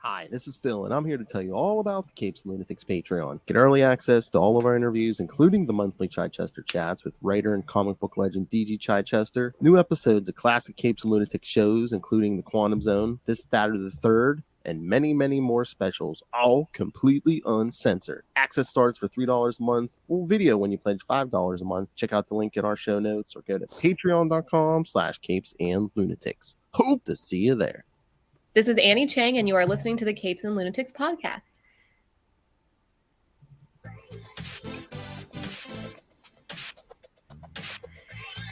Hi, this is Phil, and I'm here to tell you all about the Capes and Lunatics Patreon. Get early access to all of our interviews, including the monthly Chichester chats with writer and comic book legend DG Chichester, new episodes of classic Capes and Lunatics shows, including The Quantum Zone, This, That, or the Third, and many, many more specials, all completely uncensored. Access starts for $3 a month, full video when you pledge $5 a month. Check out the link in our show notes or go to patreon.com/capesandlunatics. Hope to see you there. This is Annie Chang, and you are listening to the Capes and Lunatics podcast.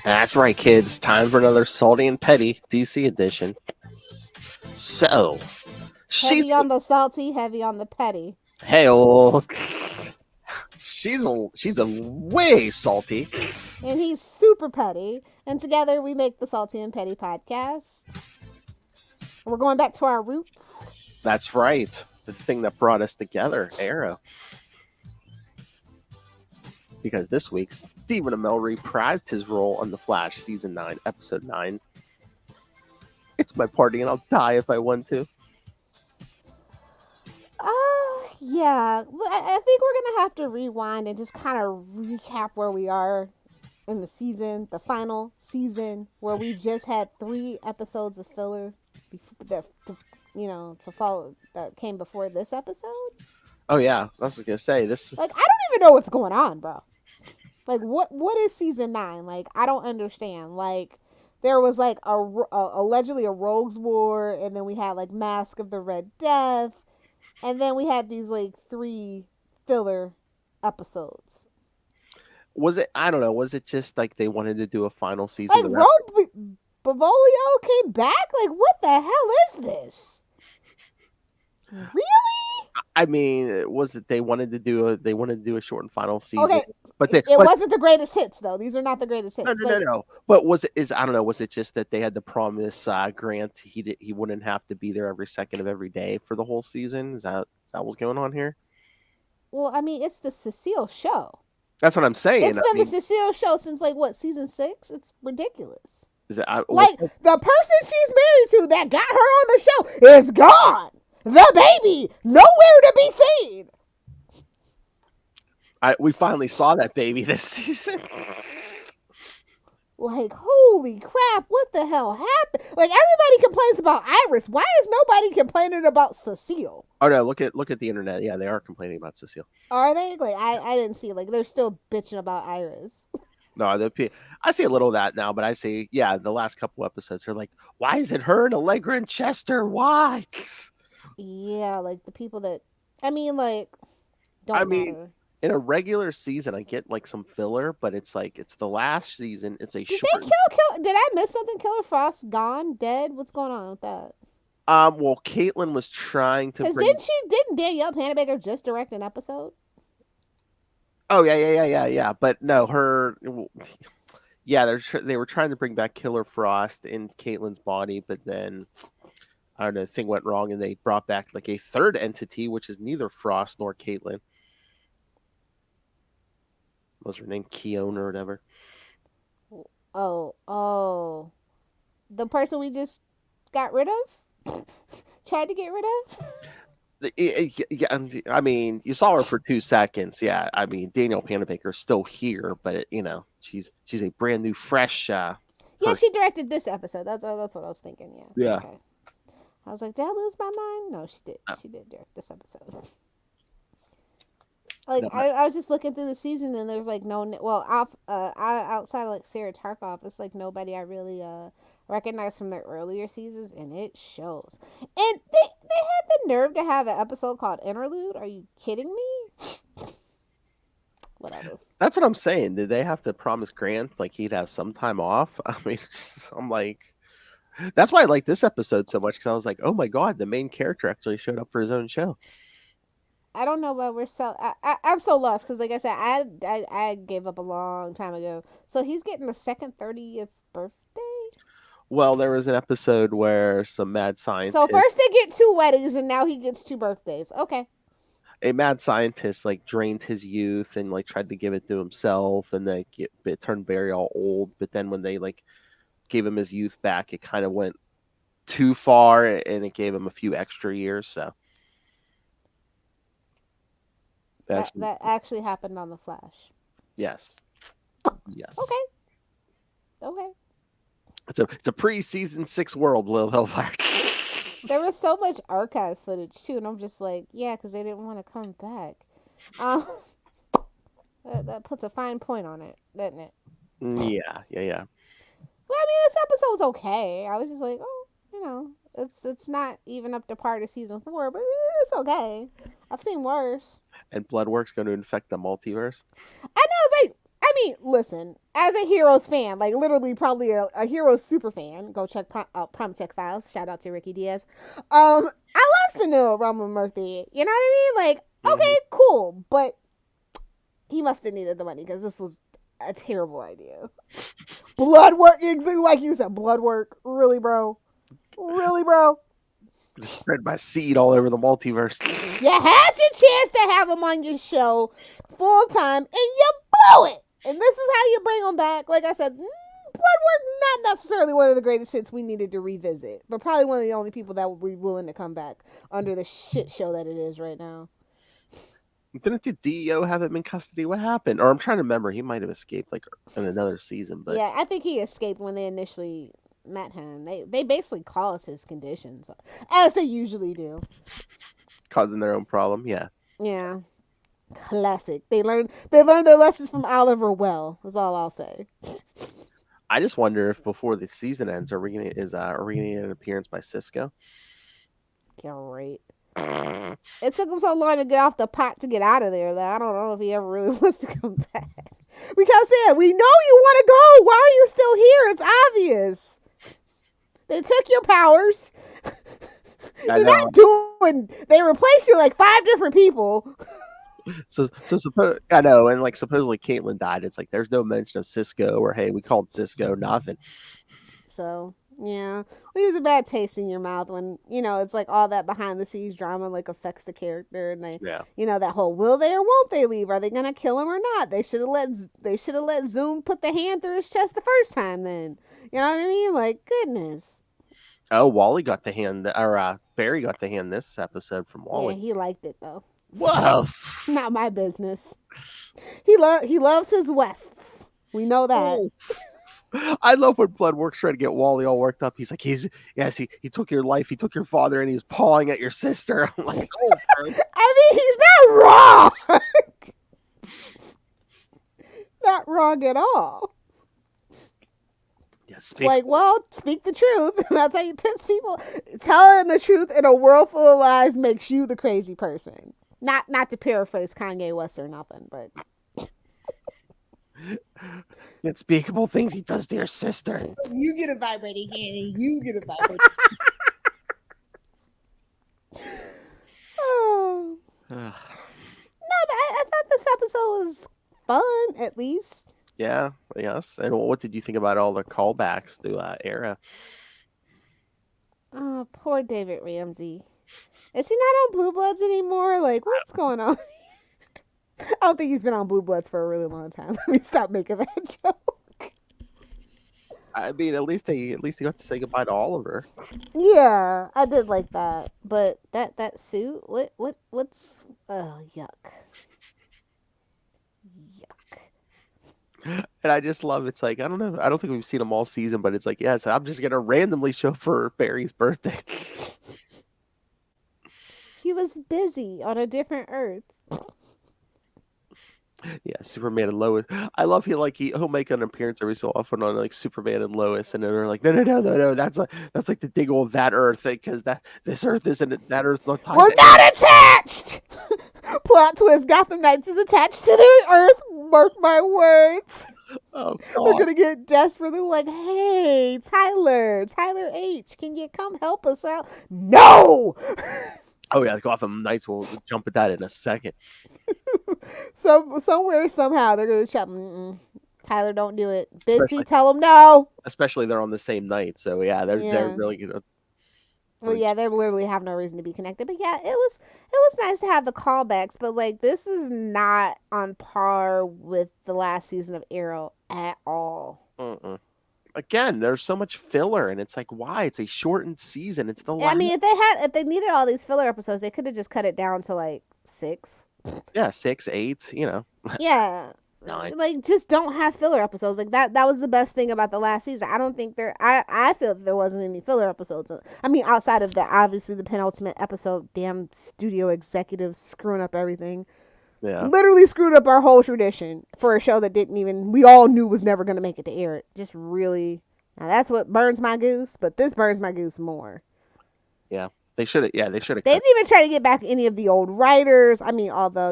That's right, kids. Time for another Salty and Petty DC edition. So, Heavy on the salty, heavy on the petty. hey, she's a way salty, and he's super petty. And together we make the Salty and Petty podcast. We're going back to our roots. That's right. The thing that brought us together, Arrow. Because this week, Stephen Amell reprised his role on The Flash, Season 9, Episode 9. It's my party and I'll die if I want to. Yeah. I think we're going to have to rewind and just kind of recap where we are in the season, the final season, where we've just had 3 episodes of filler to follow that came before this episode. Oh yeah, I was gonna say this. Like, I don't even know what's going on, bro. Like, what is season 9? Like, I don't understand. Like, there was like allegedly a Rogues War, and then we had like Mask of the Red Death, and then we had these like 3 filler episodes. Was it? I don't know. Was it just like they wanted to do a final season? Like Bavolio came back? Like, what the hell is this? Really? I mean, was it they wanted to do a short and final season? Okay, but it wasn't the greatest hits though. These are not the greatest hits. No. But I don't know. Was it just that they had to promise Grant he wouldn't have to be there every second of every day for the whole season? Is that what's going on here? Well, I mean, it's the Cecile show. That's what I'm saying. It's been the Cecile show since like what, season 6? It's ridiculous. Is it, like the person she's married to that got her on the show is gone. The baby nowhere to be seen. We finally saw that baby this season. Like, holy crap, what the hell happened? Like, everybody complains about Iris. Why is nobody complaining about Cecile? Oh no, look at the internet. Yeah, they are complaining about Cecile. Are they? Like, I didn't see. Like, they're still bitching about Iris. No, I see a little of that now, but I see, yeah, the last couple episodes are like, why is it her and Allegra and Chester? Why? Yeah, like the people that, I mean, like, don't matter. In a regular season, I get like some filler, but it's like it's the last season. It's a Did short. They kill? Did I miss something? Killer Frost gone, dead? What's going on with that? Well, Caitlin was trying to. Because didn't Danielle Panabaker just direct an episode? Oh yeah. But no, yeah, they were trying to bring back Killer Frost in Caitlin's body, but then I don't know, the thing went wrong, and they brought back like a third entity, which is neither Frost nor Caitlin. What was her name? Keone or whatever. Oh, the person we just got rid of, tried to get rid of. Yeah, I mean, you saw her for 2 seconds. Yeah, I mean, Danielle Panabaker's still here, but she's a brand new, fresh. Yeah, she directed this episode. That's what I was thinking. Yeah. Okay. I was like, did I lose my mind? No, she did. She did direct this episode. Like, I was just looking through the season, and there's like outside of like Sarah Tarkoff, it's like nobody I really recognize from their earlier seasons, and it shows. And they had the nerve to have an episode called Interlude. Are you kidding me? Whatever. That's what I'm saying. Did they have to promise Grant like he'd have some time off? I mean, I'm like, that's why I like this episode so much, because I was like, oh my god, the main character actually showed up for his own show. I don't know why we're so. I'm so lost because, like I said, I gave up a long time ago. So he's getting a second 30th birthday. Well, there was an episode where some mad scientist. So first they get 2 weddings, and now he gets 2 birthdays. Okay. A mad scientist like drained his youth and like tried to give it to himself, and then it turned Barry all old. But then when they like gave him his youth back, it kind of went too far, and it gave him a few extra years. So That actually happened on the Flash. yes, yes. Okay. It's a pre-season 6 world, Lil Hellfire. There was so much archive footage too, and I'm just like, yeah, because they didn't want to come back. Um, that puts a fine point on it, doesn't it? Yeah. Well, I mean, this episode was okay. I was just like, oh, it's not even up to par to season 4, but it's okay. I've seen worse. And Bloodwork's going to infect the multiverse. I know. It's like, I mean, listen, as a Heroes fan, like literally probably a Heroes super fan, go check out Prime Tech Files. Shout out to Ricky Diaz. I love Sunil Ramamurthy. You know what I mean? Like, okay, cool, but he must have needed the money because this was a terrible idea. Blood work, like you said, blood work. Really, bro? Really, bro? Just spread my seed all over the multiverse. You had your chance to have him on your show full time, and you blew it. And this is how you bring him back. Like I said, Blood work, not necessarily one of the greatest hits we needed to revisit, but probably one of the only people that would be willing to come back under the shit show that it is right now. Didn't the DEO have him in custody? What happened? Or I'm trying to remember. He might have escaped like in another season. But yeah, I think he escaped when they initially met him. They basically caused his conditions, as they usually do. Causing their own problem. Yeah. Yeah. Classic. They learned their lessons from Oliver Well. That's all I'll say. I just wonder if before the season ends, are we gonna get an appearance by Cisco? Great. It took him so long to get off the pot to get out of there that I don't know if he ever really wants to come back. Because we know you want to go. Why are you still here? It's obvious. They took your powers. They replaced you like 5 different people. So I know, and like supposedly Caitlyn died. It's like there's no mention of Cisco or hey, we called Cisco, nothing. So yeah, leaves a bad taste in your mouth when it's like all that behind the scenes drama like affects the character, and they that whole will they or won't they leave? Are they gonna kill him or not? They should have let Zoom put the hand through his chest the first time. Then you know what I mean? Like goodness. Oh, Wally got the hand, or Barry got the hand this episode from Wally. Yeah, he liked it though. Whoa. Not my business. He loves his Wests. We know that. Oh. I love when Bloodworks trying to get Wally all worked up. He's like, he took your life, he took your father, and he's pawing at your sister. I'm like, oh, I mean, he's not wrong. Not wrong at all. It's like, well, speak the truth. That's how you piss people. Telling the truth in a world full of lies makes you the crazy person. Not to paraphrase Kanye West or nothing, but unspeakable things he does to your sister. You get a vibrating hand and you get a vibrating oh. No, but I thought this episode was fun, at least. Yeah, yes. And what did you think about all the callbacks to Era? Oh, poor David Ramsey. Is he not on Blue Bloods anymore? Like, what's going on? I don't think he's been on Blue Bloods for a really long time. Let me stop making that joke. I mean, at least he got to say goodbye to Oliver. Yeah, I did like that. But that suit, what's yuck. And I just love it's like I don't know. I don't think we've seen him all season, but it's like yes, I'm just gonna randomly show up for Barry's birthday. He was busy on a different Earth. Yeah, Superman and Lois. I love he'll make an appearance every so often on like Superman and Lois, and then they're like, no, that's like the diggle of that Earth thing because this Earth isn't that Earth's not tied. We're not attached. Plot twist: Gotham Knights is attached to the Earth. Mark my words. Oh, they're gonna get desperate. They're like, hey, Tyler H, can you come help us out? No. Oh yeah, the Gotham Knights will jump at that in a second. Somewhere, somehow, they're gonna chat. Tyler, don't do it. Bitsy, tell him no. Especially they're on the same night, so yeah, they're really gonna. Well, yeah, they literally have no reason to be connected. But yeah, it was nice to have the callbacks. But like, this is not on par with the last season of Arrow at all. Again, there's so much filler, and it's like, why? It's a shortened season. It's the last. I mean, if they needed all these filler episodes, they could have just cut it down to like 6. 6, 8. Yeah. 9. Like, just don't have filler episodes. Like, that was the best thing about the last season. I don't think I feel that there wasn't any filler episodes. I mean, outside of obviously the penultimate episode, damn studio executives screwing up everything. Yeah. Literally screwed up our whole tradition for a show that we all knew was never going to make it to air. It just really, now that's what burns my goose, but this burns my goose more. Yeah. They should have. Yeah, they should have. They didn't even try to get back any of the old writers. I mean, although,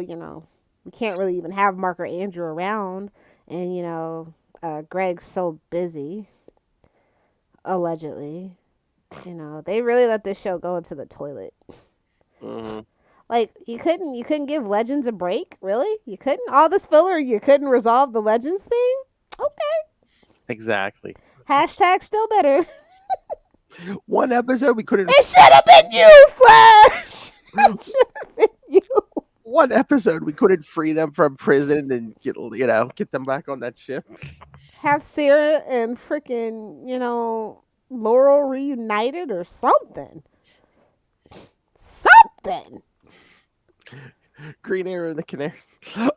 we can't really even have Mark or Andrew around. And, Greg's so busy, allegedly. They really let this show go into the toilet. Mm-hmm. Like, you couldn't give Legends a break? Really? You couldn't? All this filler, you couldn't resolve the Legends thing? Okay. Exactly. Hashtag still better. One episode we couldn't. It should have been you, Flash! It should have been you. One episode we couldn't free them from prison and get them back on that ship. Have Sarah and freaking, Laurel reunited or something. Something. Green Arrow and the Canary.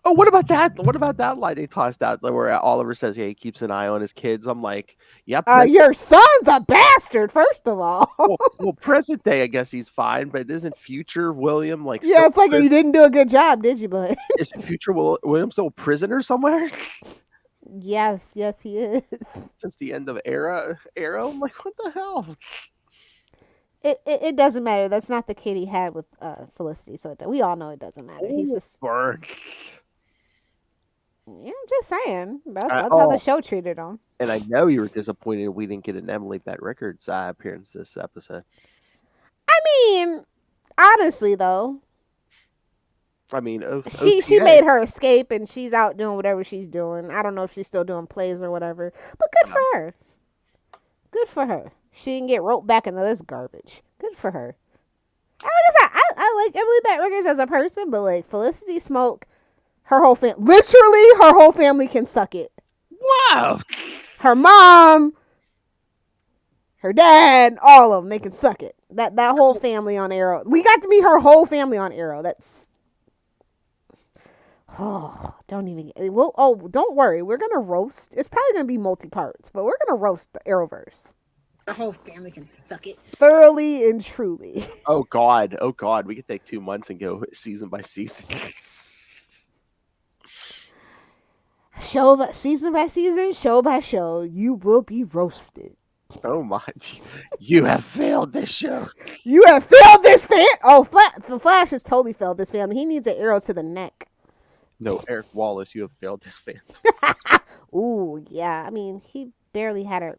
Oh, what about that? What about that line they tossed out where Oliver says, "Hey, he keeps an eye on his kids"? I'm like, "Yep." Your son's a bastard. First of all. well, present day, I guess he's fine, but isn't future William like? Yeah, it's like you didn't do a good job, did you? But is future William still a prisoner somewhere? Yes, he is. Since the end of Arrow, I'm like, what the hell? It doesn't matter. That's not the kid he had with Felicity, so we all know it doesn't matter. He's just burn. Yeah, I'm just saying. That's how the show treated him. And I know you were disappointed we didn't get an Emily Bett Rickards appearance this episode. I mean, honestly, though. I mean, she made her escape, and she's out doing whatever she's doing. I don't know if she's still doing plays or whatever, but good for her. Good for her. She didn't get roped back into this garbage. Good for her. I like Emily Bett Rickards as a person, but like Felicity Smoke, literally her whole family can suck it. Wow. Her mom, her dad, all of them, they can suck it. That whole family on Arrow. We got to meet her whole family on Arrow. That's don't worry. We're gonna roast. It's probably gonna be multi-parts, but we're gonna roast the Arrowverse. Our whole family can suck it. Thoroughly and truly. Oh God. We could take 2 months and go season by season. Season by season, show by show, you will be roasted. Oh my! You have failed this show. You have failed this fan. Oh, the Flash has totally failed this family. He needs an arrow to the neck. No, Eric Wallace, you have failed this fan. Ooh, yeah. I mean, he barely had a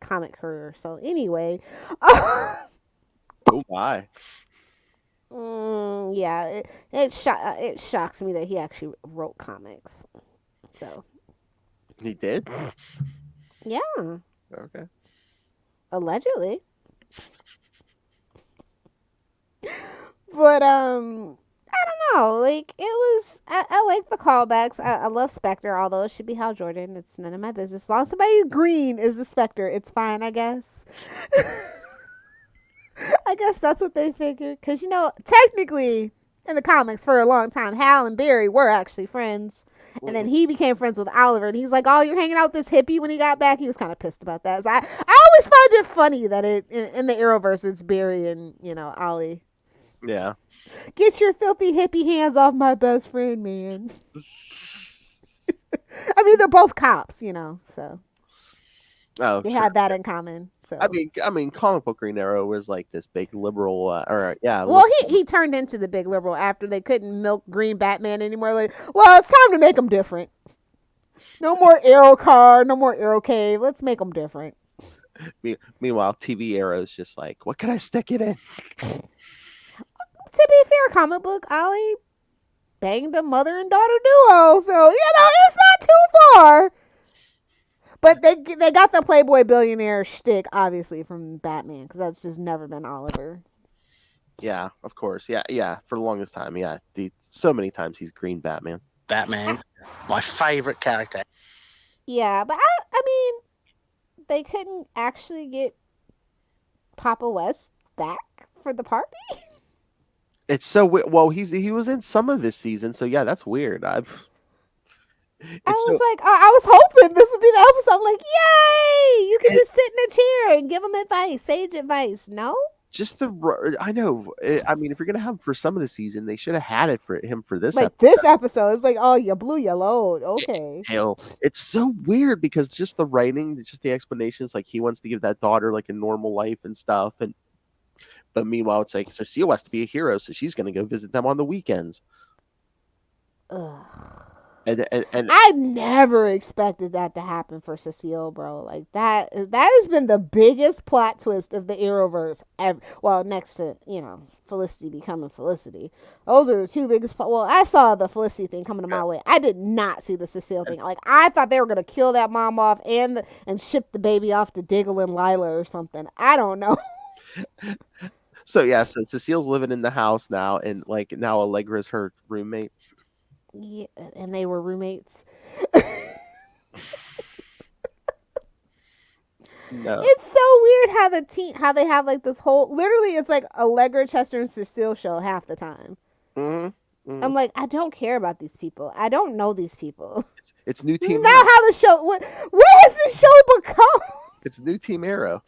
comic career. So anyway, oh my. Yeah, it shocks me that he actually wrote comics. So he did. Yeah. Okay. Allegedly. But I don't know. Like, it was. I like the callbacks. I love Spectre, although it should be Hal Jordan. It's none of my business. As long as somebody green is the Spectre, it's fine, I guess. I guess that's what they figured. Because, technically, in the comics for a long time, Hal and Barry were actually friends. And then he became friends with Oliver. And he's like, oh, you're hanging out with this hippie when he got back? He was kind of pissed about that. So I always find it funny that in the Arrowverse, it's Barry and, Ollie. Yeah. Get your filthy hippie hands off my best friend, man. I mean, they're both cops, so. Oh, they had that in common. So I mean, comic book Green Arrow was like this big liberal, Well, he turned into the big liberal after they couldn't milk Green Batman anymore. Like, well, it's time to make him different. No more Arrow car, no more Arrow cave. Let's make them different. Meanwhile, TV Arrow's just like, what can I stick it in? To be fair, comic book Ollie banged a mother and daughter duo, so it's not too far. But they got the Playboy billionaire shtick, obviously, from Batman, because that's just never been Oliver. Yeah, of course. Yeah. For the longest time, yeah. So many times he's Green Batman. Batman, my favorite character. Yeah, but I mean, they couldn't actually get Papa West back for the party. It's so well. He was in some of this season, so yeah, that's weird. I It's was so like, I was hoping this would be the episode. I'm like, yay! You could it, just sit in a chair and give him advice, sage advice. No, just I know. I mean, if you're gonna have him for some of the season, they should have had it for him for this like episode. this episode, it's like, oh, you blew your load. Okay. Hell, it's so weird because just the writing, just the explanations, like he wants to give that daughter like a normal life and stuff, and but meanwhile, it's like Cecile has to be a hero, so she's gonna go visit them on the weekends. Ugh. And I never expected that to happen for Cecile, bro. Like that has been the biggest plot twist of the Arrowverse ever. Well, next to, Felicity becoming Felicity. Those are the two biggest well, I saw the Felicity thing coming to my way. I did not see the Cecile thing. Like I thought they were gonna kill that mom off and ship the baby off to Diggle and Lila or something. I don't know. so yeah, so Cecile's living in the house now, and like now Allegra's her roommate. Yeah, and they were roommates. No. It's so weird how they have like this whole literally it's like Allegra, Chester, and Cecile show half the time. Mm-hmm. Mm-hmm. I'm like, I don't care about these people. I don't know these people. It's new This Team is not Arrow. how the show. What has this show become? It's new Team Arrow.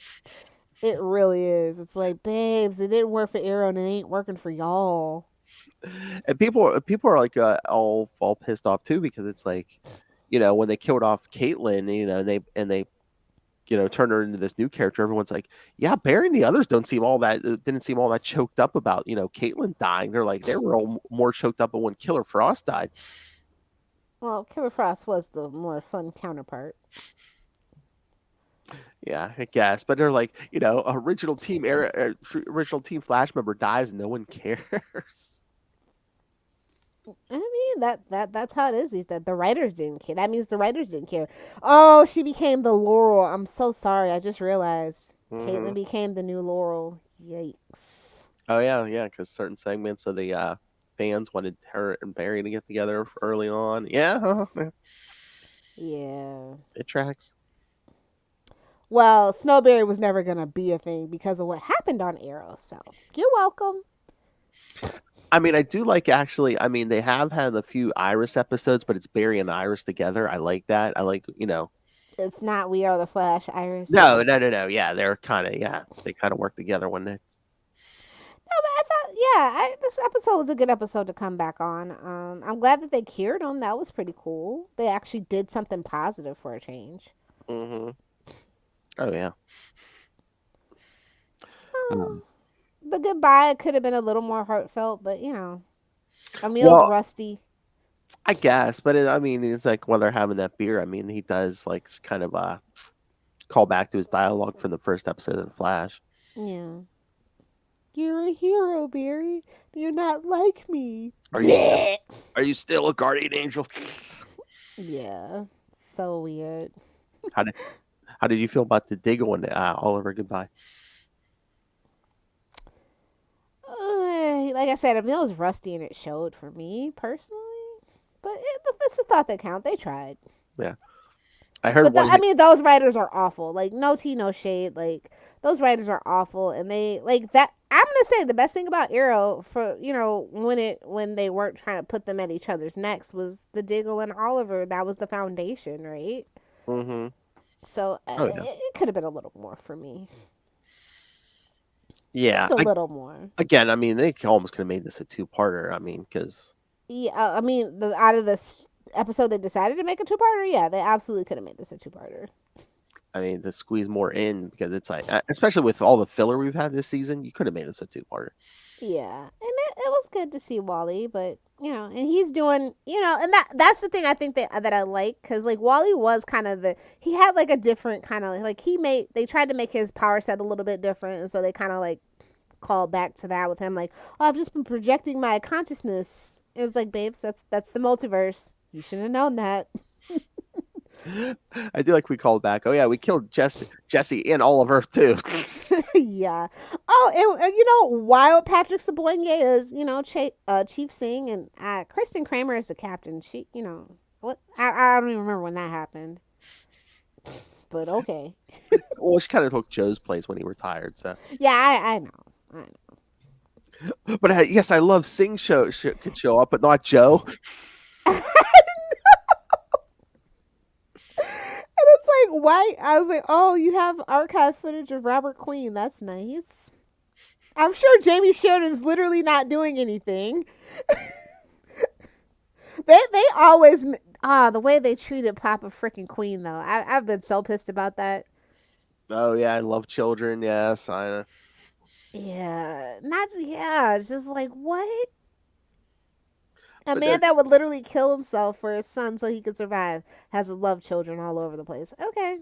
It really is. It's like, babes, it didn't work for Arrow, and it ain't working for y'all. And people are like all pissed off too because it's like, when they killed off Caitlyn, and they turn her into this new character. Everyone's like, yeah, Barry and the others didn't seem all that choked up about Caitlyn dying. They're like they were all more choked up when Killer Frost died. Well, Killer Frost was the more fun counterpart. Yeah, I guess, but they're like, original Team Flash member dies and no one cares. I mean that's how it is. That the writers didn't care. That means the writers didn't care. Oh, she became the Laurel. I'm so sorry. I just realized Caitlyn became the new Laurel. Yikes. Oh yeah, because certain segments of the fans wanted her and Barry to get together early on. Yeah, Yeah. it tracks. Well, Snowberry was never gonna be a thing because of what happened on Arrow. So you're welcome. I mean, I do like actually. I mean, they have had a few Iris episodes, but it's Barry and Iris together. I like that. I like. It's not We Are the Flash, Iris. No. Yeah, they kind of work together when they. No, but I thought, this episode was a good episode to come back on. I'm glad that they cured him. That was pretty cool. They actually did something positive for a change. Mm-hmm. Oh yeah. The goodbye could have been a little more heartfelt, but Emil's rusty. I guess, but it's like while they're having that beer, he does like kind of call back to his dialogue from the first episode of The Flash. Yeah. You're a hero, Barry. You're not like me. Are you still a guardian angel? Yeah. So weird. How did you feel about the Diggle and Oliver goodbye? Like I said, Emil's rusty and it showed for me personally. But it's a thought that count. They tried. Yeah. I heard those writers are awful. Like, no tea, no shade. Like, those writers are awful. And they, like, that. I'm going to say the best thing about Arrow for, when they weren't trying to put them at each other's necks was the Diggle and Oliver. That was the foundation, right? Mm-hmm. So, it could have been a little more for me. Yeah. Just a little more. Again, they almost could have made this a two-parter. Because... Yeah, out of this episode they decided to make a two-parter, yeah, they absolutely could have made this a two-parter. To squeeze more in, because it's like, especially with all the filler we've had this season, you could have made this a two-parter. Yeah, and it was good to see Wally, but and he's doing, and that's the thing I think that I like, because like Wally was kind of he had like a different kind of like they tried to make his power set a little bit different, and so they kind of like called back to that with him, like, oh, I've just been projecting my consciousness. It's like, babes, that's the multiverse. You should have known that. I do like we called back. Oh yeah, we killed Jesse and all of Earth too. Yeah. Oh, and while Patrick Sabonye is, Chief Singh, and Kristen Kramer is the captain. She, what? I don't even remember when that happened. But okay. Well, she kind of took Joe's place when he retired. So, Yeah, I know. I know. but yes, I love Sing could show up, but not Joe. And it's like, why? I was like, oh, you have archive footage of Robert Queen. That's nice. I'm sure Jamie Sheridan's literally not doing anything. They always the way they treated Papa freaking Queen though. I've been so pissed about that. Oh yeah, I love children. Yes, I. It's just like what? A But man that would literally kill himself for his son so he could survive has love children all over the place. Okay.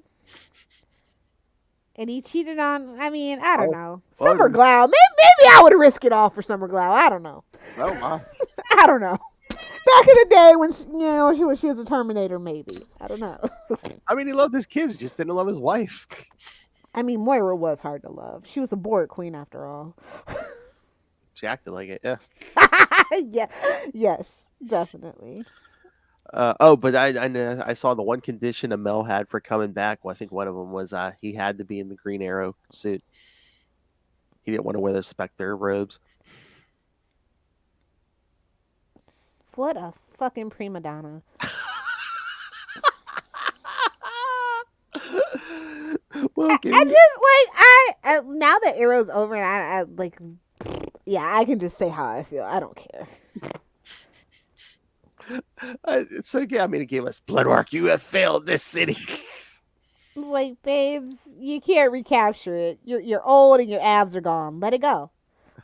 And he cheated on, I mean, I don't know. Summer Glau. Maybe I would risk it all for Summer Glau. I don't know. Oh my. I don't know. Back in the day when she was a Terminator, maybe. I don't know. I mean, he loved his kids, just didn't love his wife. I mean, Moira was hard to love. She was a board queen after all. She acted like it, yeah. Yeah, yes, definitely. But I saw the one condition Amell had for coming back. Well, I think one of them was he had to be in the Green Arrow suit. He didn't want to wear the Spectre robes. What a fucking prima donna. Well, I just like I now that Arrow's over, I like, yeah, I can just say how I feel. I don't care. So yeah, I mean, it gave us Bloodwork. You have failed this city. It's like, babes, you can't recapture it. You're old and your abs are gone. Let it go.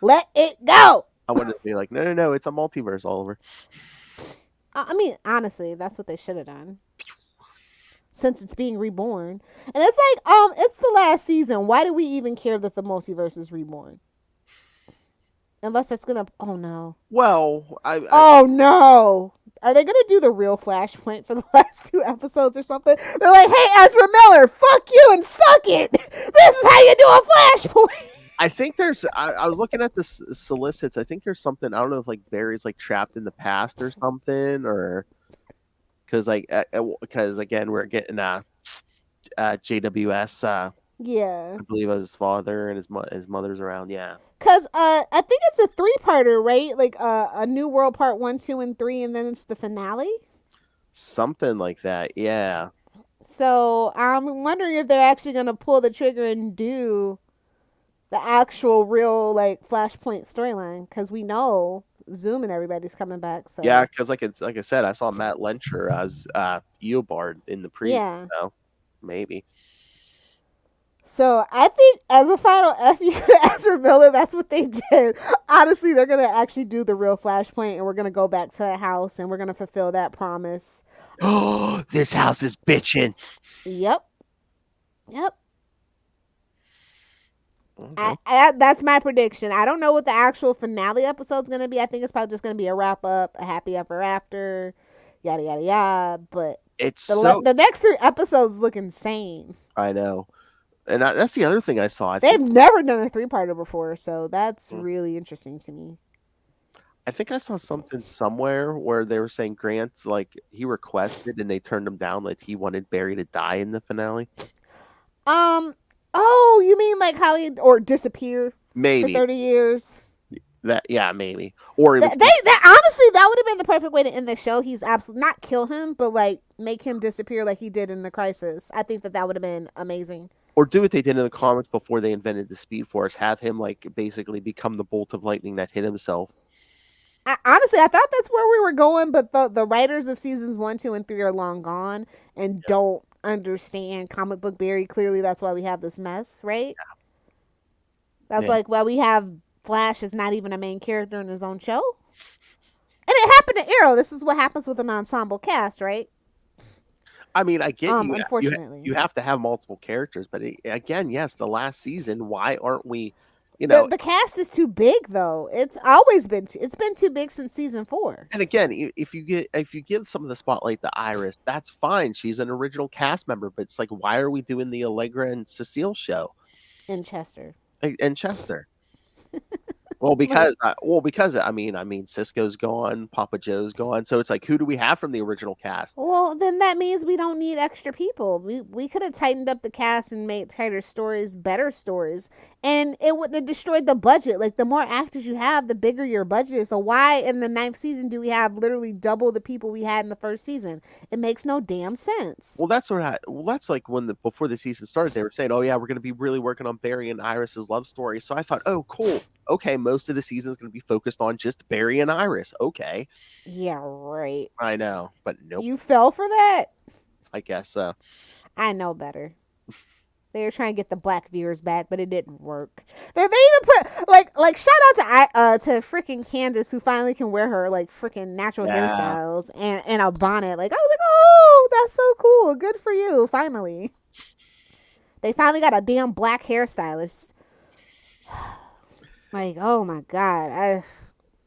Let it go. I wanted to be like, no, it's a multiverse, Oliver. I mean, honestly, that's what they should have done. Since it's being reborn. And it's like, it's the last season. Why do we even care that the multiverse is reborn? Unless it's gonna, oh no. Well, oh no. Are they gonna do the real Flashpoint for the last 2 episodes or something? They're like, hey, Ezra Miller, fuck you and suck it. This is how you do a Flashpoint. I think there's. I was looking at the solicits. I think there's something. I don't know if like Barry's like trapped in the past or something, or because again we're getting JWS. Yeah. I believe his father and his mother's around. Yeah. Cause I think it's a 3-parter, right? Like a New World Part 1, 2, and 3, and then it's the finale. Something like that. Yeah. So I'm wondering if they're actually gonna pull the trigger and do the actual real like Flashpoint storyline, because we know Zoom and everybody's coming back. So yeah, because like I said, I saw Matt Lencher as Eobard in the preview. Yeah. So maybe. So I think as a final FU to Ezra Miller, that's what they did. Honestly, they're gonna actually do the real Flashpoint, and we're gonna go back to that house, and we're gonna fulfill that promise. Oh, this house is bitching. Yep. Okay. That's my prediction. I don't know what the actual finale episode's gonna be. I think it's probably just gonna be a wrap up, a happy ever after, yada yada yada. But it's the next 3 episodes look insane. I know. And that's the other thing I saw. They've never done a 3-parter before, so that's really interesting to me. I think I saw something somewhere where they were saying Grant, like, he requested and they turned him down, like he wanted Barry to die in the finale. Oh, you mean like how he disappear Maybe for 30 years? Maybe. Or Honestly, that would have been the perfect way to end the show. He's absolutely not kill him, but like make him disappear like he did in the Crisis. I think that would have been amazing. Or do what they did in the comics before they invented the Speed Force. Have him like basically become the bolt of lightning that hit himself. Honestly, I thought that's where we were going, but the writers of seasons 1, 2, and 3 are long gone and don't understand comic book Barry. Clearly, that's why we have this mess, right? Yeah. That's like why we have Flash is not even a main character in his own show. And it happened to Arrow. This is what happens with an ensemble cast, right? I mean, I get you. Unfortunately, you have to have multiple characters, but again, yes, the last season. Why aren't we? You know, the cast is too big, though. It's always been it's been too big since season 4. And again, if you give some of the spotlight to Iris, that's fine. She's an original cast member, but it's like, why are we doing the Allegra and Cecile show? And Chester. And Chester. Well, because I mean, Cisco's gone, Papa Joe's gone, so it's like, who do we have from the original cast? Well, then that means we don't need extra people. We could have tightened up the cast and made tighter stories, better stories, and it wouldn't have destroyed the budget. Like, the more actors you have, the bigger your budget is. So why in the 9th season do we have literally double the people we had in the 1st season? It makes no damn sense. Well, that's that's like when before the season started, they were saying, "Oh yeah, we're going to be really working on Barry and Iris's love story." So I thought, "Oh, cool. Okay, most of the season is going to be focused on just Barry and Iris." Okay, Yeah, right. I know, but nope. You fell for that? I guess so. I know better. They were trying to get the black viewers back, but it didn't work. They even put like shout out to freaking Candace, who finally can wear her like freaking natural Yeah. hairstyles and a bonnet. Like, I was like, oh, that's so cool. Good for you. Finally, they finally got a damn black hairstylist. Like, oh my god,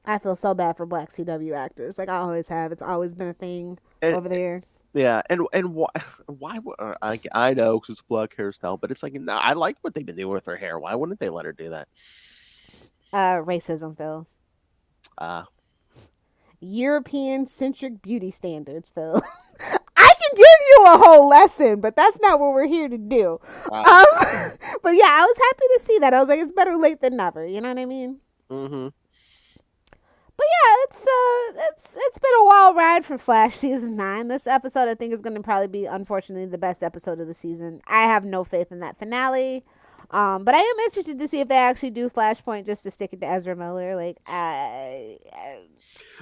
I feel so bad for black CW actors. Like, I always have. It's always been a thing over there. Yeah, and why I know because it's a black hairstyle, but it's like, no, I like what they've been doing with her hair. Why wouldn't they let her do that? Racism, Phil. European centric beauty standards, Phil. I can give you a whole lesson, but that's not what we're here to do. But yeah, I was happy to see that. I was like, it's better late than never. You know what I mean? Mm-hmm. But yeah, it's been a wild ride for Flash season 9. This episode, I think, is going to probably be, unfortunately, the best episode of the season. I have no faith in that finale. But I am interested to see if they actually do Flashpoint just to stick it to Ezra Miller. Like,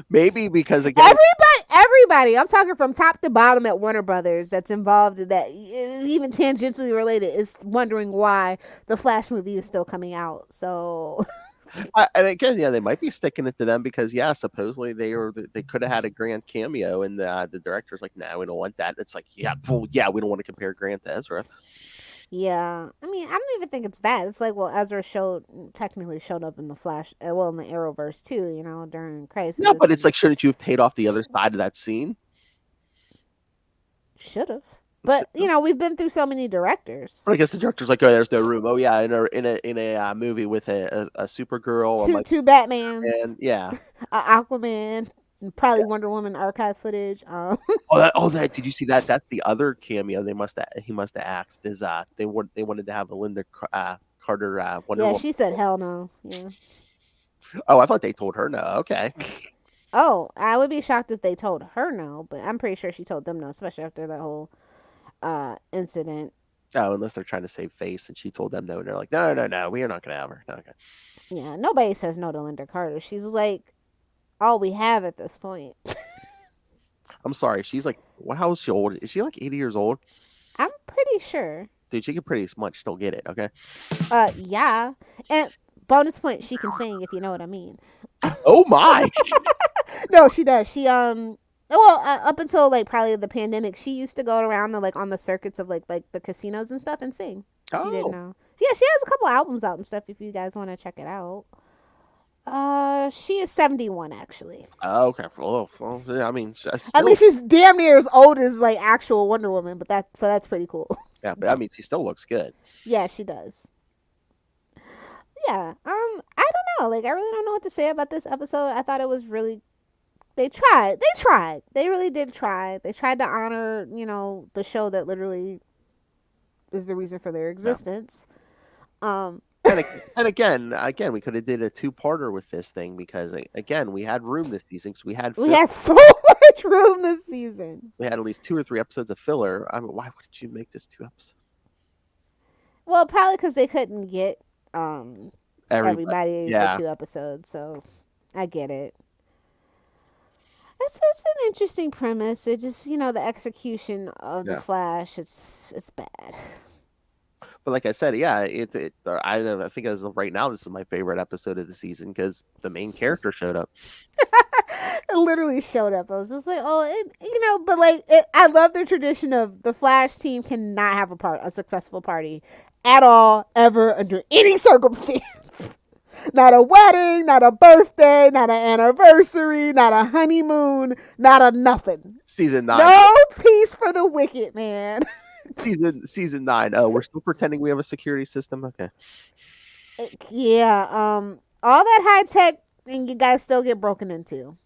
maybe because again, everybody, I'm talking from top to bottom at Warner Brothers that's involved in that, even tangentially related, is wondering why the Flash movie is still coming out. So. And again, yeah, they might be sticking it to them because, yeah, supposedly they could have had a Grant cameo, and the director's like, "No, we don't want that." It's like, yeah, well, yeah, we don't want to compare Grant to Ezra. Yeah, I mean, I don't even think it's that. It's like, well, Ezra technically showed up in the Flash, in the Arrowverse too, you know, during Crisis. No, but it's like, shouldn't you have paid off the other side of that scene? Should have. But you know, we've been through so many directors. I guess the director's like, "Oh, there's no room." Oh yeah, in a movie with a Supergirl, two Batmans, and yeah, Aquaman, and probably Wonder Woman archive footage. That did you see that? That's the other cameo he must have asked. Is they wanted to have a Linda Carter Wonder Woman. She said hell no. Yeah. Oh, I thought they told her no. Okay. Oh, I would be shocked if they told her no, but I'm pretty sure she told them no, especially after that whole incident. Oh, unless they're trying to save face, and she told them no, and they're like, no, we are not going to have her. No, okay. Yeah, nobody says no to Linda Carter. She's like all we have at this point. I'm sorry, she's like, how is she old? Is she like 80 years old? I'm pretty sure. Dude, she can pretty much still get it. Okay. Yeah, and bonus point, she can sing, if you know what I mean. Oh my. No, she does. She up until like probably the pandemic, she used to go around to, like, on the circuits of like the casinos and stuff and sing. If you didn't know. Yeah, she has a couple albums out and stuff if you guys want to check it out. She is 71 actually. Oh, okay. Well, yeah, I mean, she's damn near as old as like actual Wonder Woman, but that's pretty cool. Yeah, but I mean, she still looks good. Yeah, she does. Yeah. I don't know. Like, I really don't know what to say about this episode. I thought it was really. They tried. They really did try. They tried to honor, you know, the show that literally is the reason for their existence. Yeah. And again, we could have did a 2-parter with this thing because again, we had room this season. So we had so much room this season. We had at least 2 or 3 episodes of filler. I mean, why would you make this 2 episodes? Well, probably because they couldn't get everybody for 2 episodes. So I get it. It's an interesting premise. It just, you know, the execution of the Flash, it's bad. But like I said, yeah, I think as of right now, this is my favorite episode of the season because the main character showed up. It literally showed up. I was just like, but like, I love the tradition of the Flash team cannot have a successful party at all, ever, under any circumstance. Not a wedding, not a birthday, not an anniversary, not a honeymoon, not a nothing. Season 9. No peace for the wicked, man. Season 9. Oh, we're still pretending we have a security system. Okay. Yeah. all that high tech, and you guys still get broken into.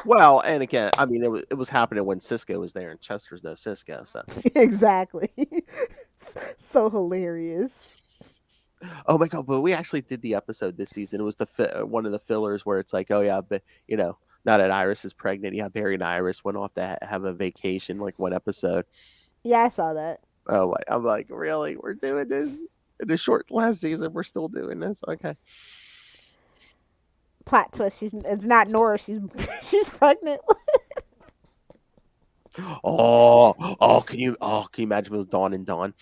Well, and again, I mean, it was happening when Cisco was there, and Chester's no Cisco, so. Exactly. So hilarious. Oh my god! But we actually did the episode this season. It was one of the fillers where it's like, oh yeah, but now that Iris is pregnant, yeah, Barry and Iris went off to have a vacation, like one episode. Yeah, I saw that. Oh, I'm like, really? We're doing this in the short last season? We're still doing this? Okay. Plot twist: it's not Nora. She's pregnant. Can you imagine if it was Dawn and Dawn?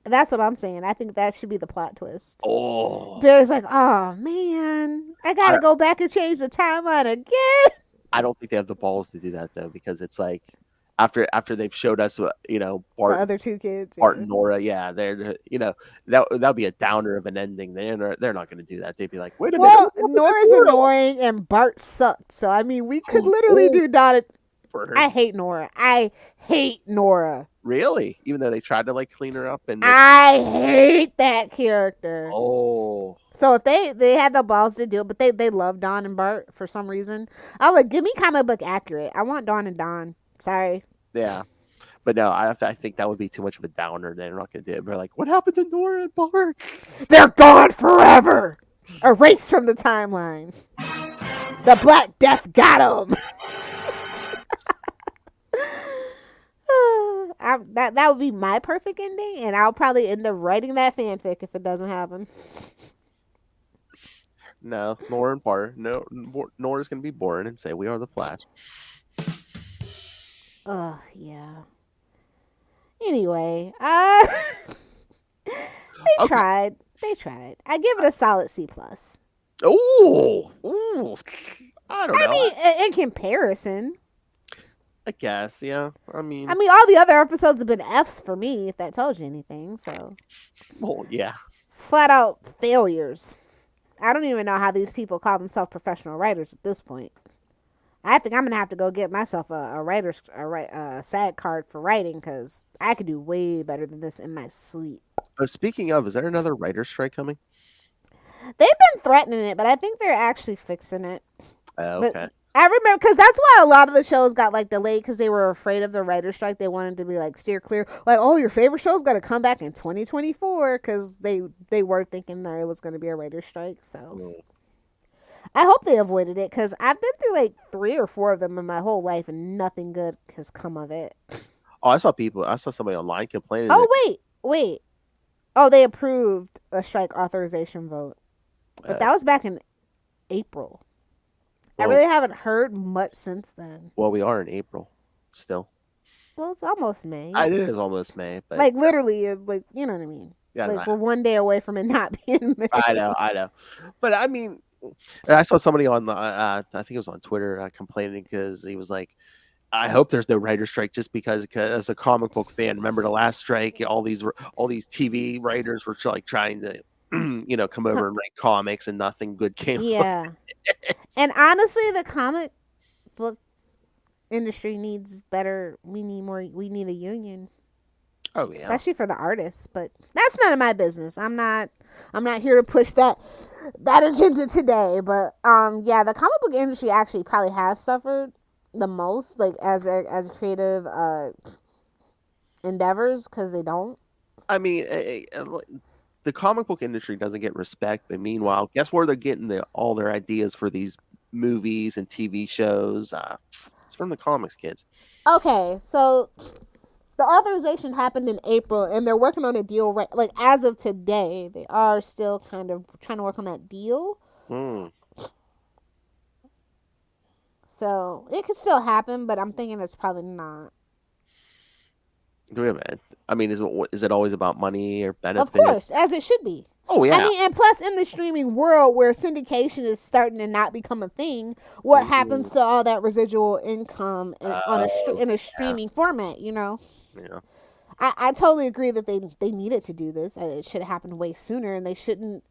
That's what I'm saying. I think that should be the plot twist. Oh, Barry's like, oh man, I gotta go back and change the timeline again. I don't think they have the balls to do that though, because it's like after they've showed us, Bart, The other two kids, Bart and Nora, yeah, they're that'll be a downer of an ending. They're not going to do that. They'd be like, wait a minute. Well, Nora's annoying and Bart sucked. So I mean, we could literally do Donna. I hate Nora. Really? Even though they tried to like clean her up and I hate that character. Oh. So if they had the balls to do it, but they love Dawn and Bart for some reason. I like, give me comic book accurate. I want Dawn and Dawn. Sorry. Yeah. But no, I think that would be too much of a downer. They're not going to do it. They're like, what happened to Nora and Bart? They're gone forever. Erased from the timeline. The Black Death got them. That would be my perfect ending, and I'll probably end up writing that fanfic if it doesn't happen. No, Nora and Bart. No, Nora's going to be born and say, we are the Flash. Yeah. Anyway, they tried. I give it a solid C+. Ooh, I don't know. I mean, in comparison. I guess, yeah. I mean, all the other episodes have been Fs for me, if that tells you anything. So, well, yeah, flat out failures. I don't even know how these people call themselves professional writers at this point. I think I'm gonna have to go get myself a SAG card for writing, because I could do way better than this in my sleep. Speaking of, is there another writer's strike coming? They've been threatening it, but I think they're actually fixing it. Okay. But I remember, because that's why a lot of the shows got like delayed, because they were afraid of the writer's strike. They wanted to be like steer clear, like, oh, your favorite show's got to come back in 2024, because they were thinking that it was going to be a writer's strike. So I hope they avoided it, because I've been through like 3 or 4 of them in my whole life, and nothing good has come of it. Oh, I saw somebody online complaining. Oh, wait. Oh, they approved a strike authorization vote, but that was back in April. I really haven't heard much since then. Well, we are in April still. Well, it's almost May. It is almost May, but like literally, like, you know what I mean. Yeah, like we're one day away from it not being May. I know. But I mean, I saw somebody on the I think it was on Twitter complaining, because he was like, I hope there's no writer's strike, just because as a comic book fan, remember the last strike, all these TV writers were like trying to come over and write comics, and nothing good came. Yeah. And honestly, the comic book industry needs better. We need a union. Oh yeah. Especially for the artists, but that's none of my business. I'm not here to push that agenda today, but yeah, the comic book industry actually probably has suffered the most, like as creative endeavors, because they don't. I mean, the comic book industry doesn't get respect, but meanwhile, guess where they're getting all their ideas for these movies and TV shows? It's from the comics kids. Okay, so the authorization happened in April, and they're working on a deal right, like as of today. They are still kind of trying to work on that deal. So it could still happen, but I'm thinking it's probably not. I mean, is it always about money or benefit? Of course, as it should be. Oh yeah. I mean, and plus in the streaming world where syndication is starting to not become a thing, what happens to all that residual income in a streaming format? Yeah. I totally agree that they needed to do this. It should have happened way sooner, and they shouldn't.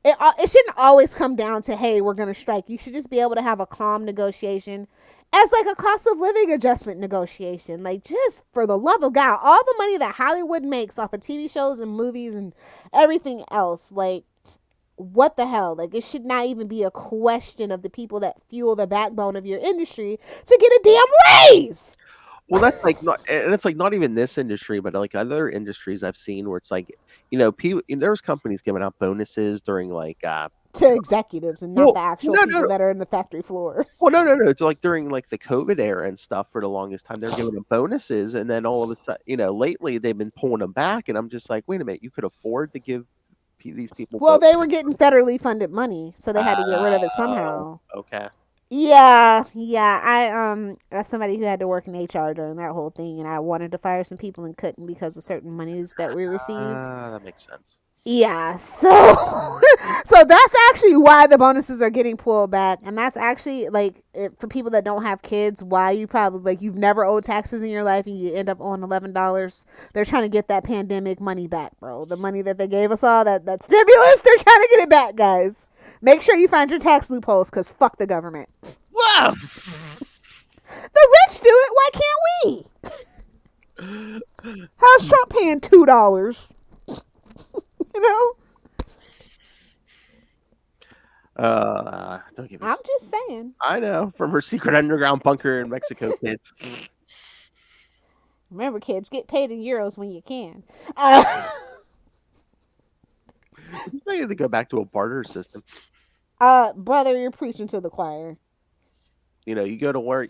It shouldn't always come down to, hey, we're going to strike. You should just be able to have a calm negotiation as like a cost of living adjustment negotiation. Like, just for the love of God, all the money that Hollywood makes off of TV shows and movies and everything else, like, what the hell? Like, it should not even be a question of the people that fuel the backbone of your industry to get a damn raise. Well, that's like not, and it's like not even this industry, but like other industries I've seen where it's like, people, there's companies giving out bonuses during like, To executives and not well, the actual no, people no, that are in the factory floor. well, no. It's like during like the COVID era and stuff for the longest time, they're giving them bonuses, and then all of a sudden, lately they've been pulling them back, and I'm just like, wait a minute, you could afford to give these people. Well, they were getting federally funded money, so they had to get rid of it Oh, somehow. okay. Yeah. I as somebody who had to work in HR during that whole thing, and I wanted to fire some people and couldn't because of certain monies that we received. That makes sense. Yeah, so so that's actually why the bonuses are getting pulled back, and that's actually like for people that don't have kids, why you probably like you've never owed taxes in your life and you end up owing $11. They're trying to get that pandemic money back, bro. The money that they gave us all, that stimulus, they're trying to get it back, guys. Make sure you find your tax loopholes, because fuck the government. Wow. The rich do it. Why can't we? How's Trump paying $2? You know? Don't give me. I'm just saying. I know, from her secret underground bunker in Mexico, kids. Remember, kids, get paid in euros when you can. I need to go back to a barter system. Brother, you're preaching to the choir. You go to work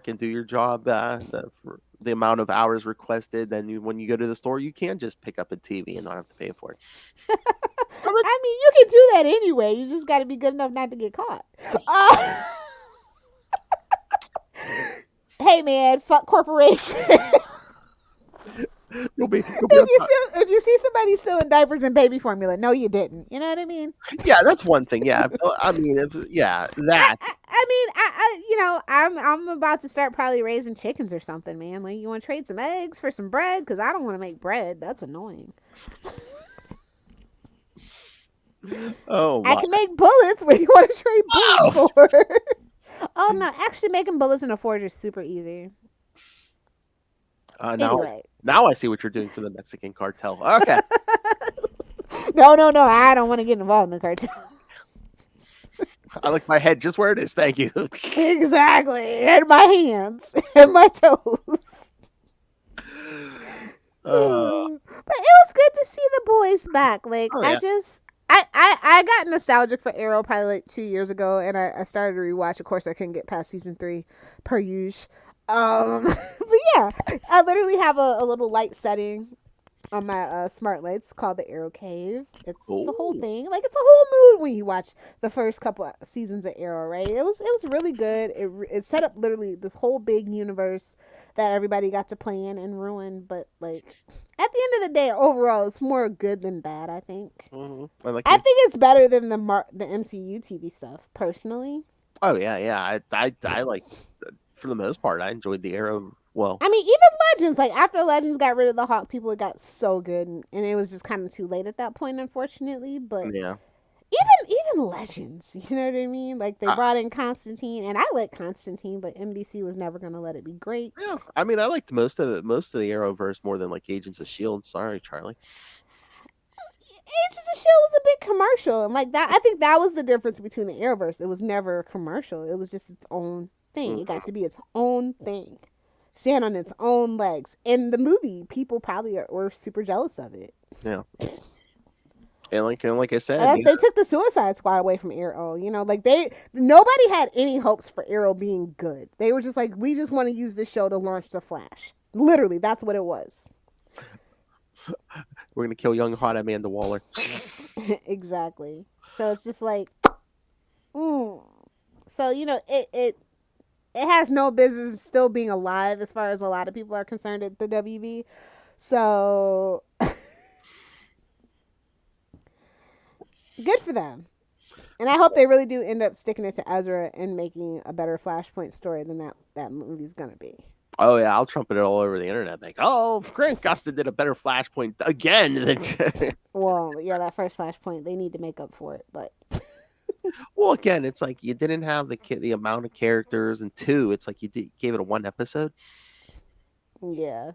and do your job, for the amount of hours requested. Then when you go to the store, you can just pick up a TV and not have to pay for it. I mean, you can do that anyway. You just got to be good enough not to get caught. Hey, man, fuck corporations. If you see somebody stealing diapers and baby formula, no, you didn't. You know what I mean? Yeah, that's one thing. Yeah, I mean, that. I'm about to start probably raising chickens or something, man. Like, you want to trade some eggs for some bread? Because I don't want to make bread. That's annoying. Oh, I can make bullets. What do you want to trade bullets for? Oh no, actually making bullets in a forge is super easy. Anyway. Now I see what you're doing for the Mexican cartel. Okay. No, I don't want to get involved in the cartel. I like my head just where it is. Thank you. Exactly. And my hands and my toes. But it was good to see the boys back. Like, I got nostalgic for Arrow probably like 2 years ago, and I started to rewatch. Of course, I couldn't get past season 3 per usual. But yeah, I literally have a little light setting on my smart lights called the Arrow Cave. It's a whole thing. Like, it's a whole mood when you watch the first couple of seasons of Arrow, right? It was really good. It set up literally this whole big universe that everybody got to play in and ruin. But like, at the end of the day, overall, it's more good than bad, I think. Mm-hmm. I think it's better than the MCU TV stuff, personally. Oh yeah. I like, for the most part, I enjoyed the Arrow. Well, I mean, even Legends, like after Legends got rid of the Hawk people, it got so good, and it was just kind of too late at that point, unfortunately. But yeah, even Legends, you know what I mean? Like, they brought in Constantine, and I like Constantine, but NBC was never gonna let it be great. yeah. I mean, I liked most of the Arrowverse more than like Agents of Shield. Sorry, Charlie. Agents of Shield was a big commercial, and like that, I think that was the difference between the Arrowverse. It was never a commercial. It was just its own thing. It got to be its own thing, stand on its own legs. In the movie, people probably were super jealous of it. Yeah. And like I said, they took the Suicide Squad away from Arrow. You know, like nobody had any hopes for Arrow being good. They were just like, we just want to use this show to launch the Flash. Literally, that's what it was. We're gonna kill young hot Amanda Waller. Exactly. So it's just like, So it has no business still being alive as far as a lot of people are concerned at the WB. So good for them. And I hope they really do end up sticking it to Ezra and making a better Flashpoint story than that movie's gonna be. Oh yeah, I'll trumpet it all over the internet. Like, oh, Grant Gustin did a better Flashpoint again. Well, yeah, that first Flashpoint, they need to make up for it, but. Well, again, it's like you didn't have the amount of characters, and two, it's like you gave it a 1 episode. Yeah.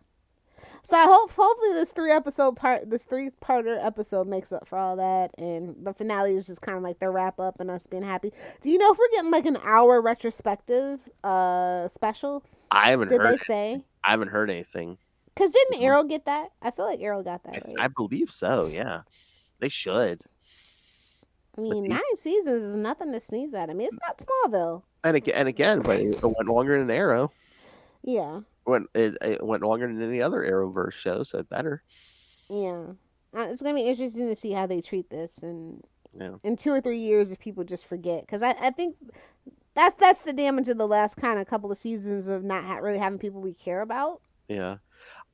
So hopefully this 3-parter episode makes up for all that, and the finale is just kind of like the wrap up and us being happy. Do you know if we're getting like an hour retrospective special? I haven't Did heard. they say? I haven't heard anything. Because didn't Arrow get that? I feel like Arrow got that, I right? believe so. Yeah, they should. I mean, 9 seasons is nothing to sneeze at. I mean, it's not Smallville. And again, but it went longer than Arrow. Yeah. It went longer than any other Arrowverse show, so it better. Yeah. It's gonna be interesting to see how they treat this, and Yeah. in 2 or 3 years, if people just forget, because I think that's the damage of the last kind of couple of seasons of not really having people we care about. Yeah.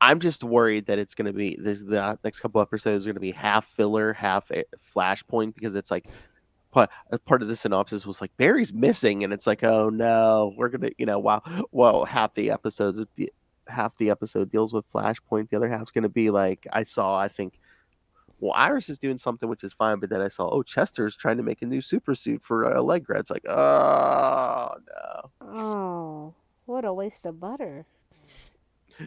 I'm just worried that it's going to be the next couple episodes are going to be half filler, half Flashpoint, because it's like part of the synopsis was like Barry's missing, and it's like, oh no, we're gonna, well, half the episode deals with Flashpoint, the other half's going to be like I think. Well, Iris is doing something which is fine, but then I saw, Chester's trying to make a new super suit for Allegra. It's like, oh no. Oh, what a waste of butter.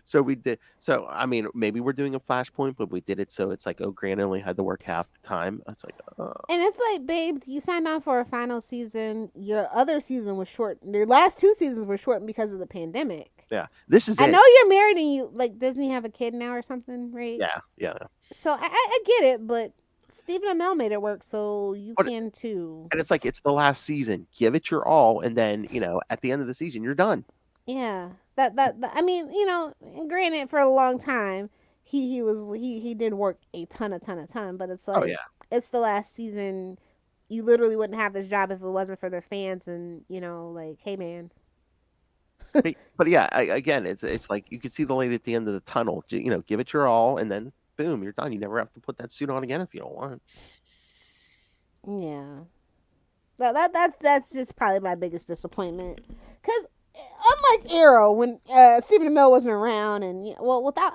So we did. So I mean, maybe we're doing a Flashpoint, but we did it so it's like, Grant only had to work half the time. It's like, oh. And it's like, babes, you signed on for a final season. Your other season was short. Your last 2 seasons were shortened because of the pandemic. Yeah, this is. I know you're married and you like Disney have a kid now or something, right? Yeah. So I get it, but Stephen Amell made it work, so you can too. And it's like, it's the last season. Give it your all, and then at the end of the season, you're done. Yeah, that I mean, granted, for a long time, he did work a ton, but it's like, it's the last season. You literally wouldn't have this job if it wasn't for their fans, and like, hey man. But yeah, again, it's like you can see the light at the end of the tunnel. Give it your all, and then boom, you're done. You never have to put that suit on again if you don't want. Yeah, that's just probably my biggest disappointment, because unlike Arrow, when Stephen Amell wasn't around, and without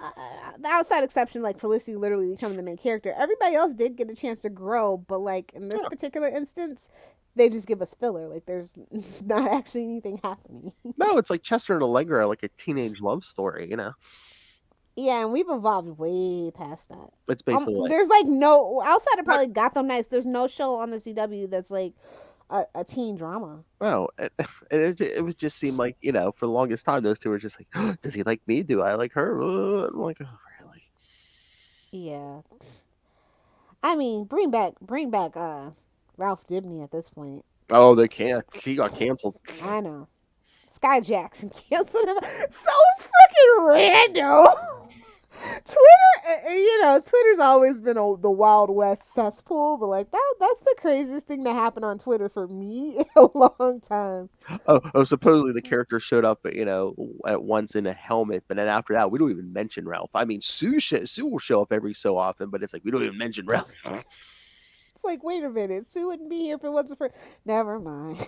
the outside exception, like Felicity literally becoming the main character, everybody else did get a chance to grow. But like in this particular instance, they just give us filler. Like there's not actually anything happening. No, it's like Chester and Allegra, like a teenage love story, Yeah, and we've evolved way past that. It's basically there's like no outside of probably Gotham Knights. There's no show on the CW that's like a teen drama. Oh, it would just seem like, for the longest time, those two were just like, oh, does he like me? Do I like her? I'm like, oh, really? Yeah. I mean, bring back Ralph Dibny at this point. Oh, they can't. He got canceled. I know. Sky Jackson canceled him. So freaking random. Twitter's always been the Wild West cesspool, but like that's the craziest thing to happen on Twitter for me in a long time. Oh, supposedly the character showed up, at once in a helmet, but then after that, we don't even mention Ralph. I mean, Sue will show up every so often, but it's like we don't even mention Ralph. It's like, wait a minute, Sue wouldn't be here if it wasn't for. Never mind.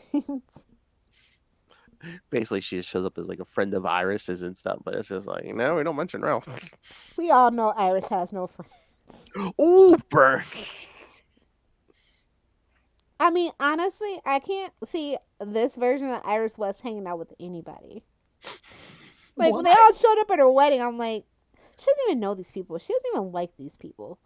Basically, she just shows up as like a friend of Iris's and stuff, but it's just like, no, we don't mention Ralph. We all know Iris has no friends. Ooh, burn. I mean, honestly, I can't see this version of Iris West hanging out with anybody. Like, when they all showed up at her wedding, I'm like, she doesn't even know these people. She doesn't even like these people.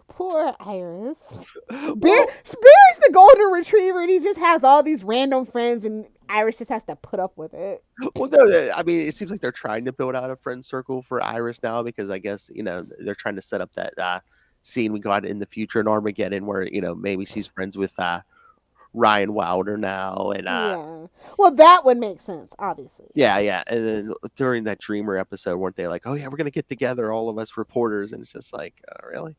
Poor Iris. Barry's the golden retriever, and he just has all these random friends, and Iris just has to put up with it. Well, no, I mean, it seems like they're trying to build out a friend circle for Iris now, because I guess, they're trying to set up that scene we got in the future in Armageddon where, maybe she's friends with Ryan Wilder now. And yeah. Well, that would make sense, obviously. Yeah. And then during that Dreamer episode, weren't they like, oh, yeah, we're going to get together, all of us reporters? And it's just like, really?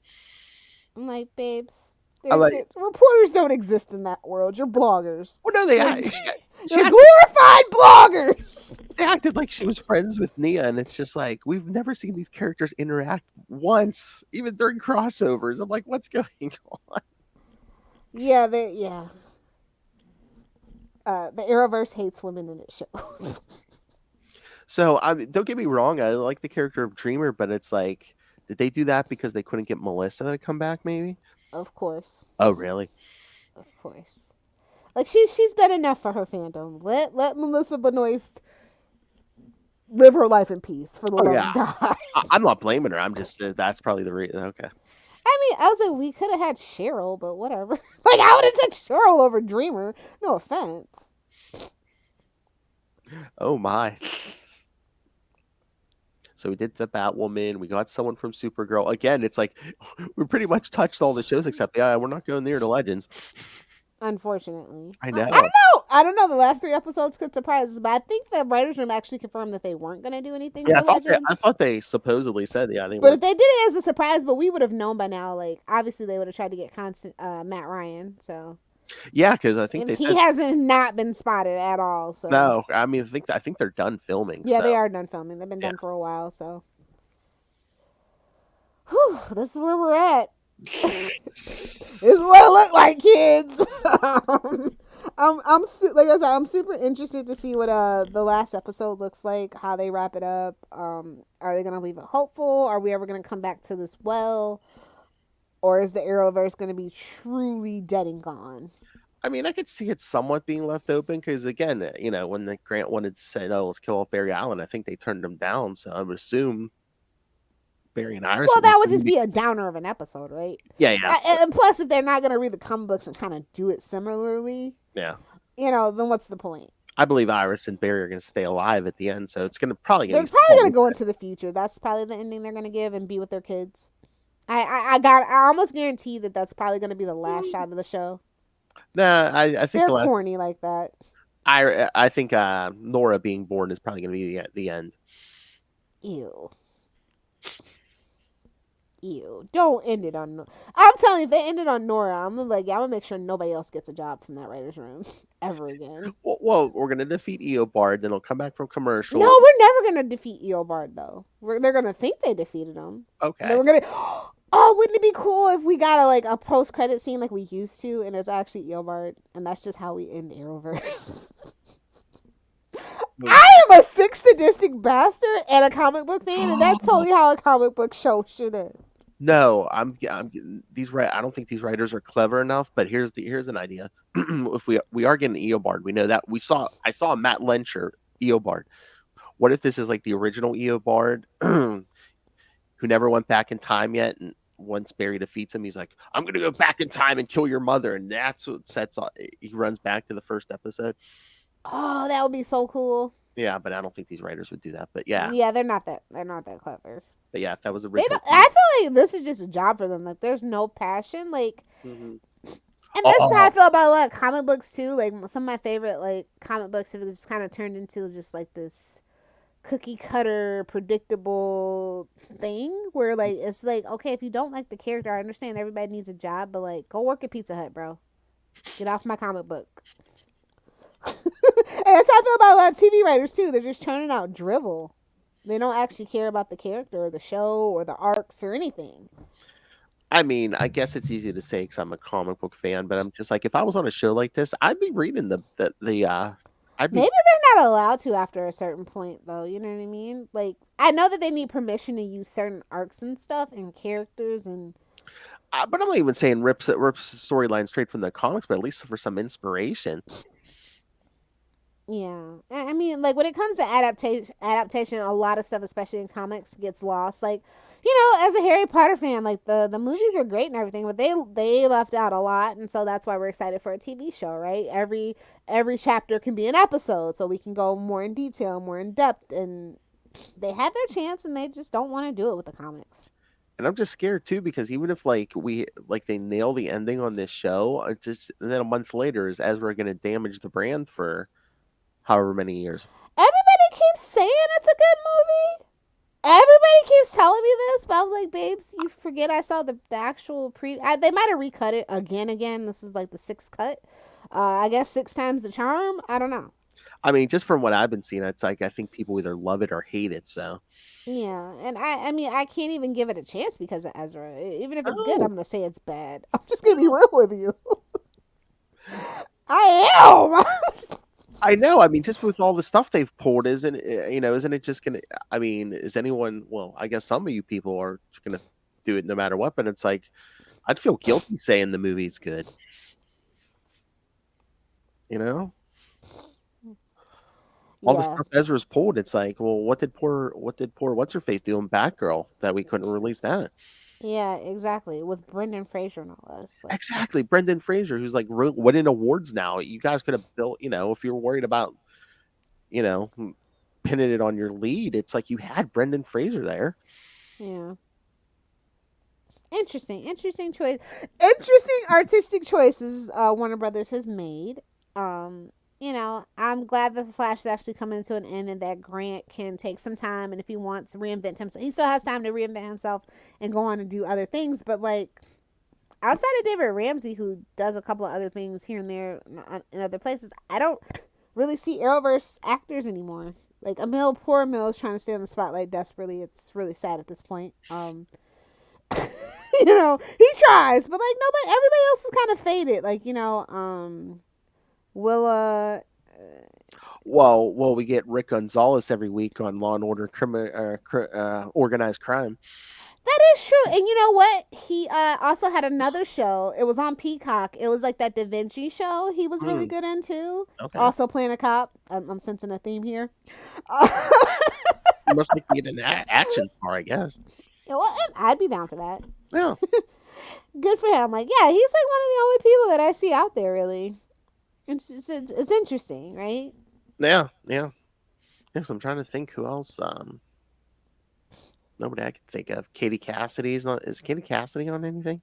I'm like, babes, reporters don't exist in that world. You're bloggers. Well, no, You're glorified bloggers. They acted like she was friends with Nia, and it's just like, we've never seen these characters interact once, even during crossovers. I'm like, what's going on? Yeah, the Arrowverse hates women, and it shows. So, don't get me wrong, I like the character of Dreamer, but it's like, did they do that because they couldn't get Melissa to come back, maybe? Of course. Oh, really? Of course. Like, she's done enough for her fandom. Let Melissa Benoist live her life in peace for the Oh love yeah, of God. I'm not blaming her. I'm just that's probably the reason. Okay. I mean, I was like, we could have had Cheryl, but whatever. Like, I would have said Cheryl over Dreamer. No offense. Oh my. So we did the Batwoman. We got someone from Supergirl. Again, it's like we pretty much touched all the shows except we're not going near the Legends. Unfortunately, I I don't know. know. I don't know. The last 3 episodes could surprise us, but I think the writers' room actually confirmed that they weren't going to do anything Yeah, for I Legends. thought they supposedly said they But were. if they did it as a surprise, but we would have known by now. Like, obviously, they would have tried to get constant Matt Ryan. So, Yeah, because I think and they he said hasn't not been spotted at all. So, no. I mean, I think they're done filming. yeah, So they are done filming. They've been yeah. done for a while. So, whew, this is where we're at. This is what it look like, kids. Like I said, I'm super interested to see what the last episode looks like, how they wrap it up. Are they gonna leave it hopeful? Are we ever gonna come back to this well? Or is the Arrowverse gonna be truly dead and gone? I mean, I could see it somewhat being left open because again, when the Grant wanted to say, "Oh, let's kill off Barry Allen," I think they turned him down. So I would assume Barry and Iris. Well, that would just be a downer of an episode, right? Yeah, yeah, And plus, if they're not gonna read the comic books and kind of do it similarly, yeah. then what's the point? I believe Iris and Barry are going to stay alive at the end, so it's They're be probably gonna go into the future. That's probably the ending they're gonna give and be with their kids. I almost guarantee that that's probably gonna be the last shot of the show. Nah, I think They're corny like that. I think Nora being born is probably going to be the end. Ew. Don't end it on. I'm telling you, if they end it on Nora, I'm gonna make sure nobody else gets a job from that writer's room ever again. Well, we're going to defeat Eobard, then he'll come back from commercial. No, we're never gonna defeat Eobard though. They're gonna think they defeated him. Okay. And then we're gonna. Oh, wouldn't it be cool if we got a post credit scene like we used to, and it's actually Eobard, and that's just how we end Arrowverse. I am a sick sadistic bastard and a comic book fan, and that's totally how a comic book show should end. No, I'm these I don't think these writers are clever enough. But here's an idea. If we are getting Eobard, we know that I saw a Matt Lencher Eobard. What if this is like the original Eobard, who never went back in time yet, and once Barry defeats him, he's like, "I'm gonna go back in time and kill your mother," and that's what sets off. He runs back to the first episode. Oh, that would be so cool. Yeah, but I don't think these writers would do that. But yeah, they're not that clever. But yeah, if that was They original. don't, I feel like this is just a job for them. Like, there's no passion. Like, Mhm. and this is how I feel about a lot of comic books too. Like, some of my favorite comic books have just kind of turned into just like this cookie cutter, predictable thing where it's like, okay, if you don't like the character, I understand everybody needs a job, but go work at Pizza Hut, bro. Get off my comic book. And that's how I feel about a lot of TV writers too. They're just churning out drivel. They don't actually care about the character or the show or the arcs or anything. I mean, I guess it's easy to say because I'm a comic book fan, but I'm just like, if I was on a show like this, I'd be reading I'd be. Maybe they're not allowed to after a certain point, though. You know what I mean? Like, I know that they need permission to use certain arcs and stuff and characters and. But I'm not even saying rips storyline straight from the comics, but at least for some inspiration. Yeah, I mean, when it comes to adaptation, a lot of stuff, especially in comics, gets lost. As a Harry Potter fan, the movies are great and everything, but they left out a lot, and so that's why we're excited for a TV show, right? Every chapter can be an episode, so we can go more in detail, more in depth, and they had their chance, and they just don't want to do it with the comics. And I'm just scared too because even if they nail the ending on this show, and then a month later is Ezra going to damage the brand for however many years. Everybody keeps saying it's a good movie. Everybody keeps telling me this, but I'm like, babes, you forget I saw the actual they might have recut it again. This is the 6th cut. I guess 6 times the charm. I don't know. I mean, just from what I've been seeing, it's I think people either love it or hate it. So yeah, and I mean, I can't even give it a chance because of Ezra. Even if it's good, I'm gonna say it's bad. I'm just gonna be real with you. I am. I know. I mean, just with all the stuff they've pulled, isn't it just gonna? I mean, is anyone? Well, I guess some of you people are gonna do it no matter what. But it's like, I'd feel guilty saying the movie's good. all the Yeah, stuff Ezra's pulled. It's like, well, what did poor what's her face do in Batgirl that we couldn't release that? yeah, exactly. With Brendan Fraser and all this, like, Exactly, Brendan Fraser, who's like winning awards now. You guys could have built, if you were worried about, you know, pinning it on your lead. It's like you had Brendan Fraser there. yeah. Interesting choice. Interesting artistic choices Warner Brothers has made. Um, I'm glad that the Flash is actually coming to an end and that Grant can take some time, and if he wants to reinvent himself, he still has time to reinvent himself and go on and do other things. But like outside of David Ramsey, who does a couple of other things here and there in other places, I don't really see Arrowverse actors anymore. Like poor Amell is trying to stay in the spotlight desperately. It's really sad at this point. He tries, but like nobody, everybody else is kind of faded. Like Willa. Well, we get Rick Gonzalez every week on Law and Order, Organized Crime. That is true, and you know what? He also had another show. It was on Peacock. It was like that Da Vinci show. He was really good in too. Okay, Also playing a cop. I'm sensing a theme here. you must like be an action star, I guess. Well, and I'd be down for that. Yeah, Good for him. Like, yeah, he's like one of the only people that I see out there. Really, it's interesting, right? yeah. Yes, I'm trying to think who else. Nobody I can think of. Katie Cassidy's not. Is Katie Cassidy on anything?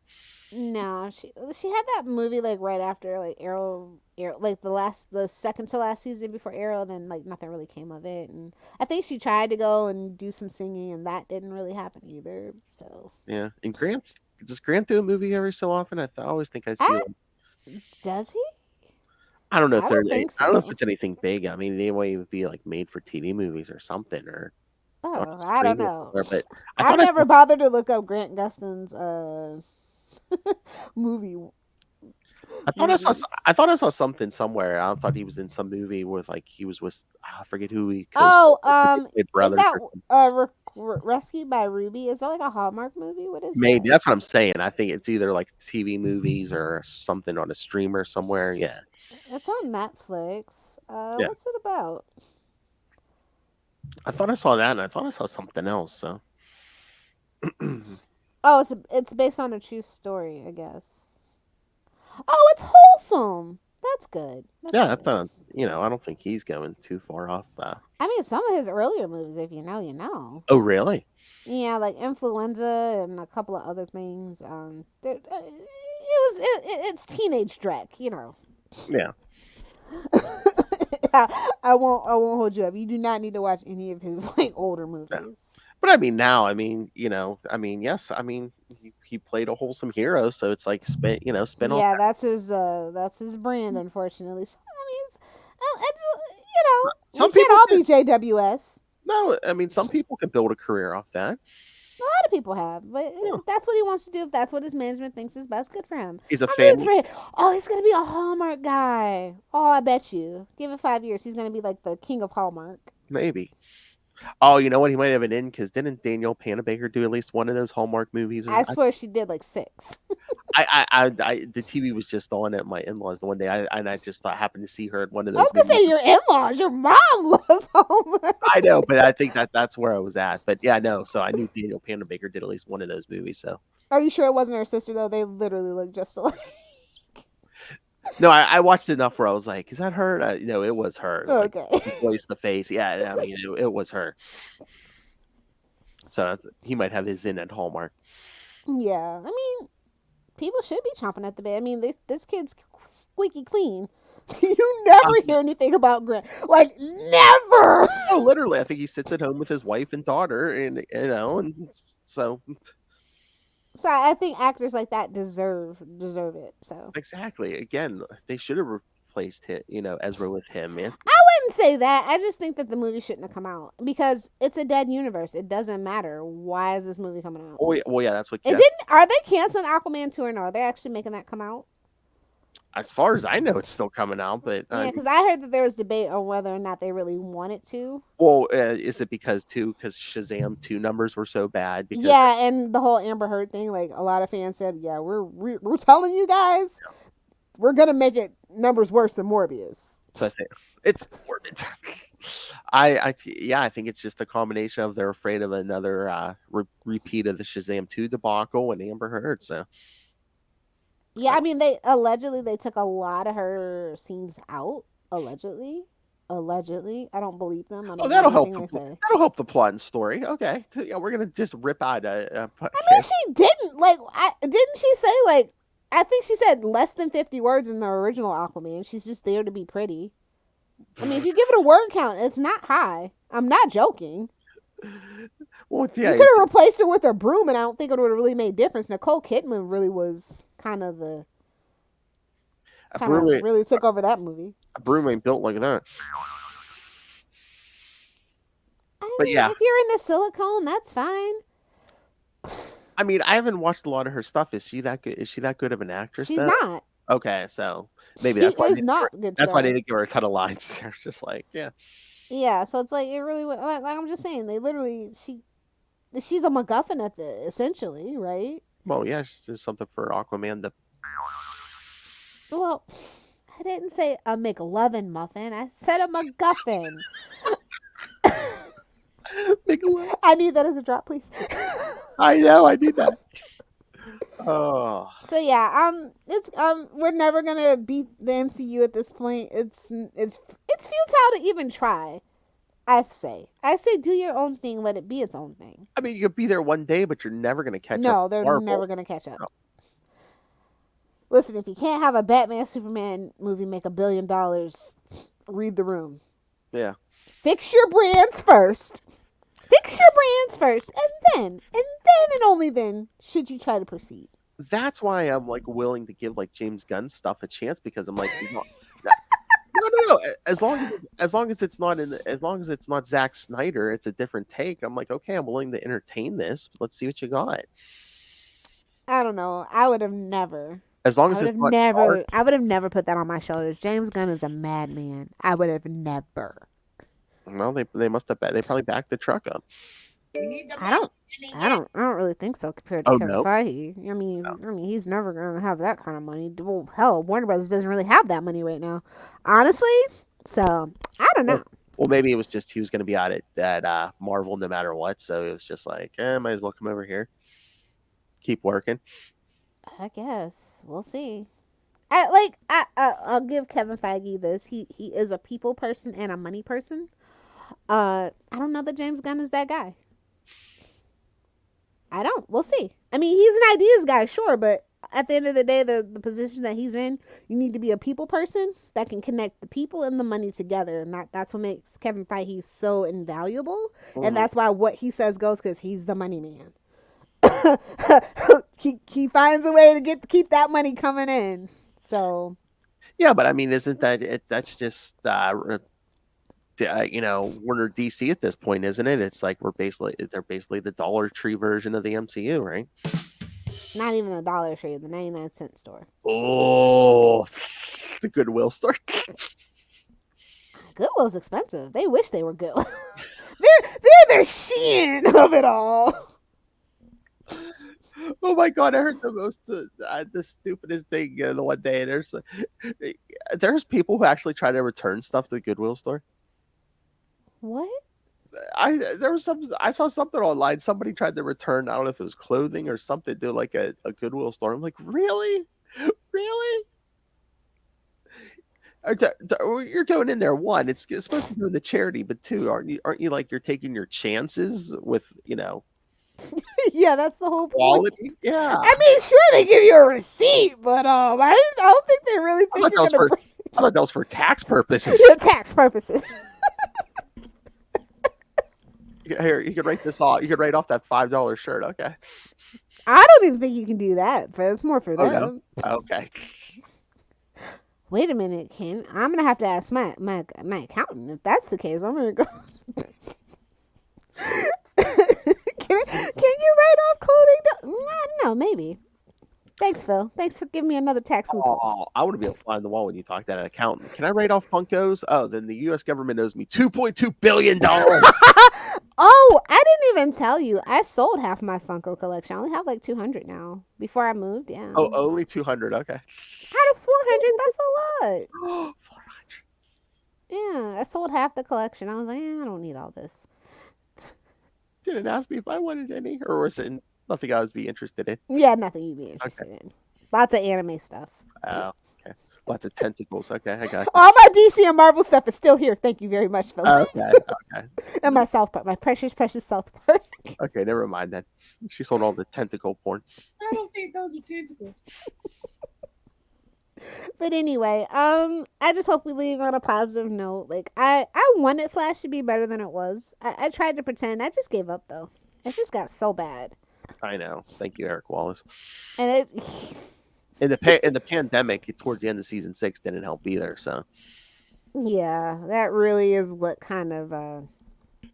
No, she had that movie like right after like Arrow, like the second to last season before Arrow. And then like nothing really came of it, and I think she tried to go and do some singing, and that didn't really happen either. So Yeah, and does Grant do a movie every so often? I always think I see I, him. does he? I don't know if I don't think I don't know if so. it's anything big. I mean, anyway, it would be like made for TV movies or something, or on a Oh, I don't streaming know. somewhere. But I I've thought I never saw, bothered to look up Grant Gustin's movie I thought I saw movies. I thought I saw something somewhere. I thought he was in some movie with like he was with I forget who he Oh, with. I think they played is brothers that or something. Rescued by Ruby? Is that like a Hallmark movie? What is Maybe that? that's what I'm saying. I think it's either like TV movies or something on a streamer somewhere. Yeah, It's on Netflix. yeah. What's it about? I thought I saw that, and I thought I saw something else. So Oh, it's based on a true story, I guess. Oh, it's wholesome. That's good. That's yeah, I good. thought I don't think he's going too far off. I mean, some of his earlier movies, if you know, you know. Oh, really? Yeah, like Influenza and a couple of other things. It's teenage Drek, you know. Yeah. I won't hold you up. You do not need to watch any of his like older Yeah. movies. But I mean, now, yes, he played a wholesome hero, so it's like spin off. Yeah, that's his brand, unfortunately. So, I mean, we Some can't people all can, be JWS. no, I mean, some people can build a career off that. A lot of people have, but Yeah. if that's what he wants to do, if that's what his management thinks is best, good for him. He's a I'm rooting family, for him. Oh, he's gonna be a Hallmark guy. Oh, I bet you. Give it 5 years, he's gonna be like the king of Hallmark. maybe. Oh, you know what? He might have an in because didn't Danielle Panabaker do at least one of those Hallmark movies? Or I swear she did like 6. the TV was just on at my in-laws the one day, I just happened to see her at one of I was those gonna movies. say your in-laws. Your mom loves Hallmark. I know, but I think that's where I was at. But yeah, no. So I knew Daniel Panabaker did at least one of those movies. So Are you sure it wasn't her sister though? They literally look just alike. no, I watched enough where I was like, "Is that her?" It was her. Like Okay. the voice, the face. Yeah, I mean, it was her. So he might have his in at Hallmark. Yeah, I mean, people should be chomping at the bit. I mean, this kid's squeaky clean. You never hear anything about Grant. Like, never! No, literally, I think he sits at home with his wife and daughter, and and so So I think actors like that deserve it. So exactly. Again, they should have replaced Ezra with him, man. I wouldn't say that. I just think that the movie shouldn't have come out because it's a dead universe. It doesn't matter. Why is this movie coming out? Oh, yeah, well, yeah, that's what. It didn't. Are they canceling Aquaman 2 or no? Are they actually making that come out? As far as I know, it's still coming out, but Yeah, because I heard that there was debate on whether or not they really wanted to. well, is it because Shazam 2 numbers were so bad? Because Yeah, and the whole Amber Heard thing, like a lot of fans said, yeah, we're telling you guys, we're gonna make it numbers worse than Morbius. so I think it's morbid. I think it's just a combination of they're afraid of another repeat of the Shazam 2 debacle and Amber Heard. So Yeah, I mean, they took a lot of her scenes out. Allegedly, I don't believe them. I don't believe anything they say. That'll help the plot and story. Okay, yeah, we're gonna just rip out a I mean, she didn't didn't she say like? I think she said less than 50 words in the original Aquaman. She's just there to be pretty. I mean, if you give it a word count, it's not high. I'm not joking. Well, yeah, you could have replaced her with a broom, and I don't think it would have really made a difference. Nicole Kidman really was really took over that movie. A broom ain't built like that. I mean, if you're into silicone, that's fine. I mean, I haven't watched a lot of her stuff. Is she that good? Is she that good of an actress? She's not. Okay, so maybe that's why I didn't give her a ton of lines. They're just like, yeah. Yeah, so it's like it really like I'm just saying they literally she's a MacGuffin essentially, right? Well, yeah, she's just something for Aquaman to. Well, I didn't say a McLovin muffin. I said a MacGuffin. I need that as a drop, please. I know, I need that. Oh. So yeah, it's we're never gonna beat the MCU at this point. It's futile to even try. I say do your own thing. Let it be its own thing. I mean, you could be there one day, but you're never gonna catch up. No, they're never gonna catch up. No. Listen, if you can't have a Batman Superman movie make $1 billion, read the room. Yeah. Fix your brands first. And then only then should you try to proceed. That's why I'm like willing to give like James Gunn stuff a chance, because I'm like, no. As long as it's not Zack Snyder, it's a different take. I'm like, okay, I'm willing to entertain this. Let's see what you got. I don't know. I would have never. As long as I would have never put that on my shoulders. James Gunn is a madman. I would have never. No, they must have. They probably backed the truck up. I don't really think so compared to Kevin Feige. I mean, he's never gonna have that kind of money. Well, hell, Warner Brothers doesn't really have that money right now, honestly. So I don't know. Well, maybe it was just he was gonna be out at Marvel no matter what, so it was just like, might as well come over here, keep working. I guess we'll see. I'll give Kevin Feige this. He is a people person and a money person. I don't know that James Gunn is that guy. I don't. We'll see. I mean, he's an ideas guy, sure, but at the end of the day, the position that he's in, you need to be a people person that can connect the people and the money together, and that's what makes Kevin Feige so invaluable, and that's why what he says goes, because he's the money man. he finds a way to keep that money coming in. So, yeah, but I mean, isn't that's just Warner DC at this point, isn't it? It's like they're basically the Dollar Tree version of the MCU, right? Not even the Dollar Tree, the 99-cent store. Oh, the Goodwill store. Goodwill's expensive. They wish they were good. they're the Shein of it all. Oh my god! I heard the stupidest thing the one day. There's people who actually try to return stuff to the Goodwill store. What? I saw something online. Somebody tried to return. I don't know if it was clothing or something to like a Goodwill store. I'm like, really? You're going in there. One, it's supposed to be the charity, but two, aren't you like you're taking your chances with Yeah, that's the whole quality. Point. Yeah. I mean, sure they give you a receipt, but I don't think they really think I thought that was for tax purposes. Yeah, tax purposes. Here, you could write this off. You could write off that $5 shirt. Okay. I don't even think you can do that. But it's more for them. No? Okay. Wait a minute, Ken. I'm gonna have to ask my accountant if that's the case. I'm gonna go. Can you write off clothing? I don't know. Maybe. Thanks, Phil. Thanks for giving me another tax loophole. Oh, I want to be a fly on the wall when you talk to that accountant. Can I write off Funkos? Oh, then the U.S. government owes me $2.2 billion. Oh, I didn't even tell you. I sold half my Funko collection. I only have like 200 now. Before I moved, yeah. Oh, only 200. Okay. Out of 400, that's a lot. 400. Yeah, I sold half the collection. I was like, I don't need all this. Didn't ask me if I wanted any, or was it nothing I was be interested in? Yeah, nothing you'd be Okay. interested in. Lots of anime stuff. Oh, okay. Lots of tentacles. Okay, I got you. All my DC and Marvel stuff is still here. Thank you very much, Phil. Okay, okay. And my South Park, my precious, precious South Park. Okay, never mind then. She sold all the tentacle porn. I don't think those are tentacles. But anyway, I just hope we leave on a positive note. Like I wanted Flash to be better than it was. I tried to pretend. I just gave up though. It just got so bad. I know. Thank you, Eric Wallace. And it In the pandemic, towards the end of season 6, didn't help either. So yeah, that really is what kind of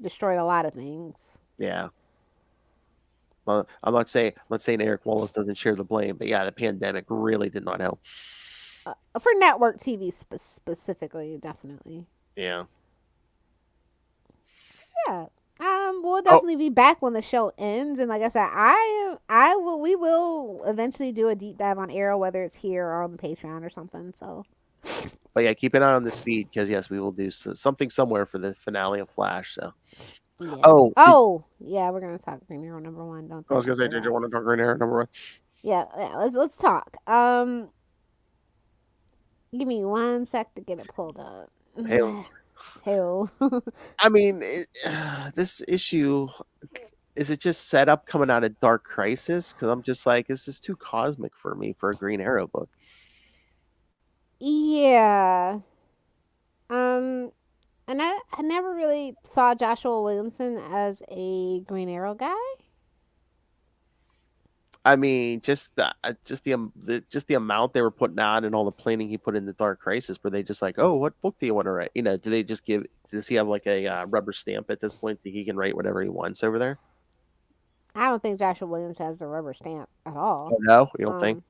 destroyed a lot of things. yeah. Well, I'm not saying Eric Wallace doesn't share the blame, but yeah, the pandemic really did not help. For network TV specifically, definitely. Yeah. Yeah. We'll definitely be back when the show ends, and like I said, we will eventually do a deep dive on Arrow, whether it's here or on the Patreon or something. So, But yeah, keep an eye on this feed because yes, we will do something somewhere for the finale of Flash. So yeah. Oh, yeah, we're gonna talk Green Arrow #1. Don't. I was gonna say, did you want to talk Green Arrow #1? Yeah. Let's talk. Give me 1 sec to get it pulled up. Hell. I mean, this issue, is it just set up coming out of Dark Crisis? Because I'm just like, this is too cosmic for me for a Green Arrow book. Yeah. And I never really saw Joshua Williamson as a Green Arrow guy. I mean, just the amount they were putting out and all the planning he put into Dark Crisis, were they just like, oh, what book do you want to write? Do they just does he have like a rubber stamp at this point that he can write whatever he wants over there? I don't think Joshua Williams has the rubber stamp at all. Oh, no, you don't think?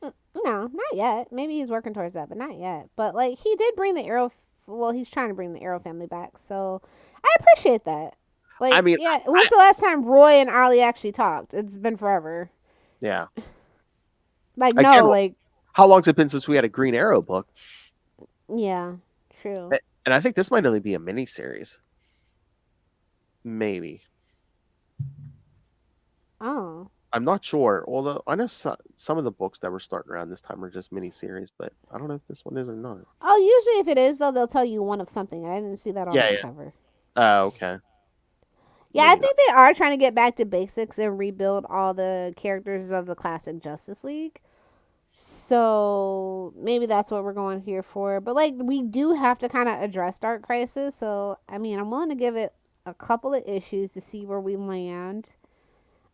No, not yet. Maybe he's working towards that, but not yet. But like, he did bring the Arrow. Well, he's trying to bring the Arrow family back, so I appreciate that. Like, I mean, yeah. When's the last time Roy and Ollie actually talked? It's been forever. Yeah. Like, Again, no, like, how long's it been since we had a Green Arrow book? yeah, true. And I think this might only be a miniseries. Maybe. Oh. I'm not sure. Although I know some of the books that were starting around this time are just miniseries, but I don't know if this one is or not. Oh, usually if it is, though, they'll tell you one of something. I didn't see that on the cover. Oh, okay. Yeah, Maybe I think they are trying to get back to basics and rebuild all the characters of the classic Justice League. So maybe that's what we're going here for. But like, we do have to kind of address Dark Crisis. So I mean, I'm willing to give it a couple of issues to see where we land.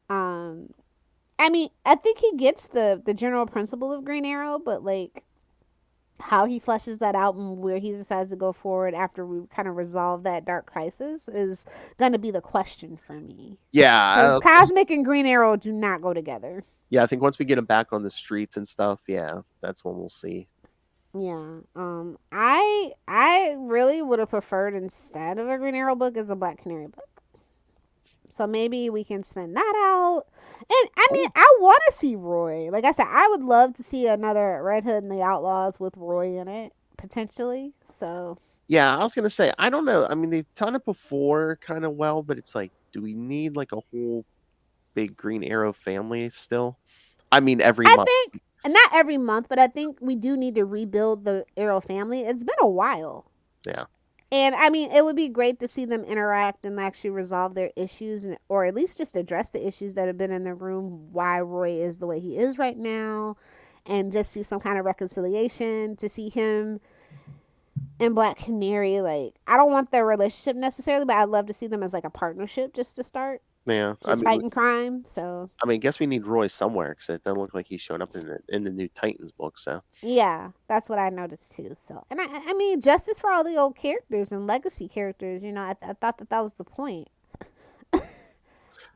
I mean, I think he gets the general principle of Green Arrow, but like how he fleshes that out and where he decides to go forward after we kind of resolve that Dark Crisis is going to be the question for me. Yeah. Because Cosmic and Green Arrow do not go together. Yeah, I think once we get him back on the streets and stuff, yeah, that's when we'll see. Yeah. I really would have preferred, instead of a Green Arrow book, as a Black Canary book. So maybe we can spin that out. And I mean, I want to see Roy. Like I said, I would love to see another Red Hood and the Outlaws with Roy in it, potentially. So yeah, I was gonna say, I don't know. I mean, they've done it before kind of well, but it's like, do we need like a whole big Green Arrow family still? I mean, every month. I think, and not every month, but I think we do need to rebuild the Arrow family. It's been a while. Yeah. And I mean, it would be great to see them interact and actually resolve their issues, or at least just address the issues that have been in the room, why Roy is the way he is right now, and just see some kind of reconciliation, to see him and Black Canary. Like, I don't want their relationship necessarily, but I'd love to see them as like a partnership just to start. Yeah. Just fighting crime. So I mean, I guess we need Roy somewhere because it doesn't look like he's showing up in the new Titans book. So yeah, that's what I noticed too. So, and I mean, justice for all the old characters and legacy characters. I thought that was the point.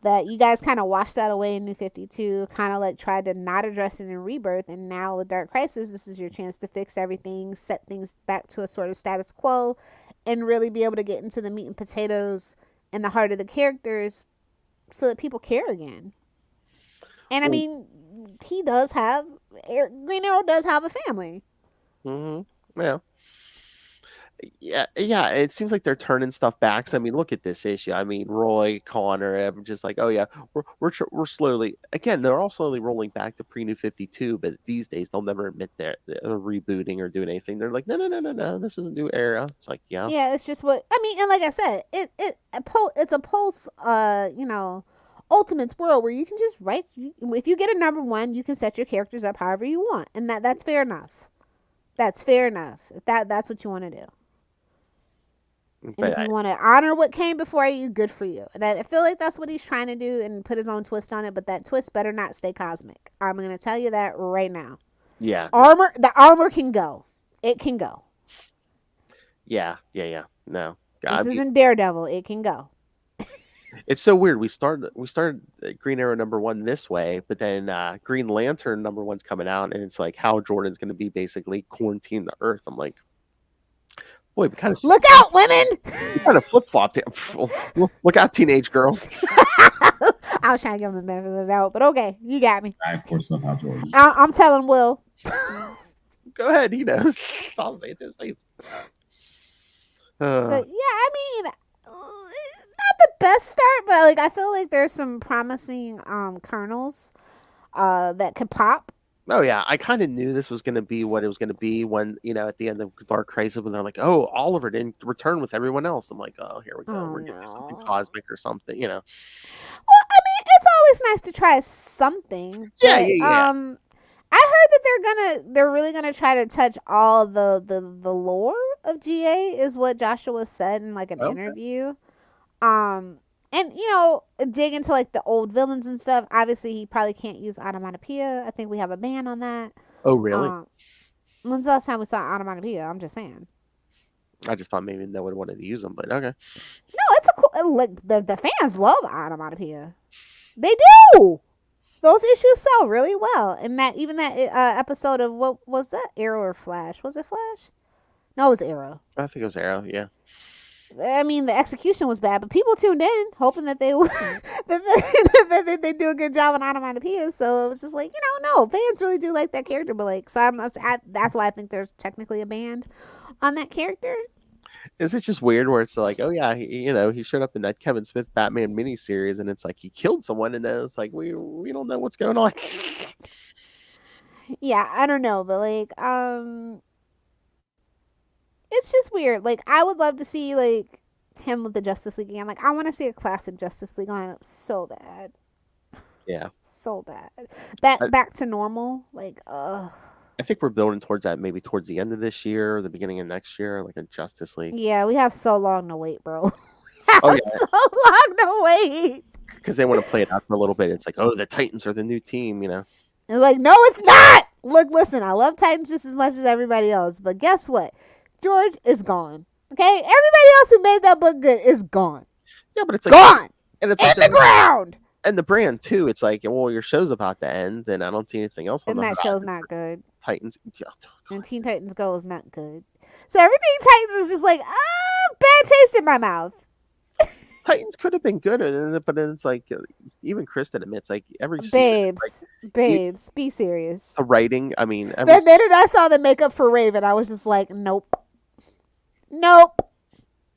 That you guys kind of washed that away in New 52, kind of like tried to not address it in Rebirth, and now with Dark Crisis, this is your chance to fix everything, set things back to a sort of status quo, and really be able to get into the meat and potatoes and the heart of the characters, so that people care again. And I mean, Green Arrow does have a family. Mm-hmm. Yeah. Yeah, yeah. It seems like they're turning stuff back. So, I mean, look at this issue. I mean, Roy, Connor, I'm just like, oh yeah, we're slowly again. They're all slowly rolling back to pre-New 52. But these days, they'll never admit they're rebooting or doing anything. They're like, no, no, no, no, no. This is a new era. It's like, yeah, Yeah, it's just what I mean, and like I said, it's a post Ultimates world where you can just write. If you get a number one, you can set your characters up however you want, and that's fair enough. That's fair enough. If that's what you want to do. And if but you want to honor what came before you, good for you. And I feel like that's what he's trying to do and put his own twist on it. But that twist better not stay cosmic. I'm going to tell you that right now. yeah, The armor can go. It can go. yeah. No, I This mean, isn't Daredevil. It can go. it's so weird. We started Green Arrow number one this way, but then Green Lantern number one's coming out, and it's like how Jordan's going to be basically quarantine the Earth. I'm like, boy, we kind of Look out, women! flip flopped it. Look out, teenage girls. I was trying to give him the benefit of the doubt, but okay, you got me. I forced up how George. I'm telling Will. Go ahead, he knows. I'll say this face. So yeah, I mean, not the best start, but like I feel like there's some promising kernels that could pop. Oh yeah, I kind of knew this was going to be what it was going to be when at the end of Dark Crisis when they're like, "Oh, Oliver didn't return with everyone else." I'm like, "Oh, here we go. Oh We're going to do something no. cosmic or something." Well, I mean, it's always nice to try something. Yeah, But, yeah. I heard that they're really gonna try to touch all the lore of GA is what Joshua said in like an Okay. interview. And dig into like the old villains and stuff. Obviously, he probably can't use onomatopoeia. I think we have a ban on that. Oh, really? When's the last time we saw onomatopoeia? I'm just saying. I just thought maybe no one wanted to use them, but okay. No, it's a cool. Like the fans love onomatopoeia. They do. Those issues sell really well, and that episode of what was that? Arrow or Flash? Was it Flash? No, it was Arrow. I think it was Arrow. Yeah. I mean, the execution was bad, but people tuned in hoping that they that they do a good job on onomatopoeias. So it was just like, no, fans really do like that character, but like, so that's why I think there's technically a band on that character. Is it just weird where it's like, oh yeah, he showed up in that Kevin Smith Batman miniseries, and it's like he killed someone, and then it's like we don't know what's going on. Yeah, I don't know, but like, it's just weird. Like, I would love to see like him with the Justice League again. Like, I want to see a classic Justice League lineup so bad. Yeah. So bad. Back to normal. Like, I think we're building towards that maybe towards the end of this year or the beginning of next year, like a Justice League. Yeah, we have so long to wait, bro. Oh yeah, so long to wait. because they want to play it out for a little bit. It's like, oh, the Titans are the new team, And like, no, it's not. Look, listen, I love Titans just as much as everybody else, but guess what? George is gone. Okay, everybody else who made that book good is gone. Yeah, but it's like gone, and it's in like the ground. And the brand too. It's like, well, your show's about to end, and I don't see anything else on And the that horizon show's for not good. Titans. Yeah. And Teen Titans Go is not good. So everything Titans is just like, bad taste in my mouth. Titans could have been good, but then it's like even Kristen admits like every season, Babes, be serious. the writing. I mean, The minute I saw the makeup for Raven, I was just like, nope.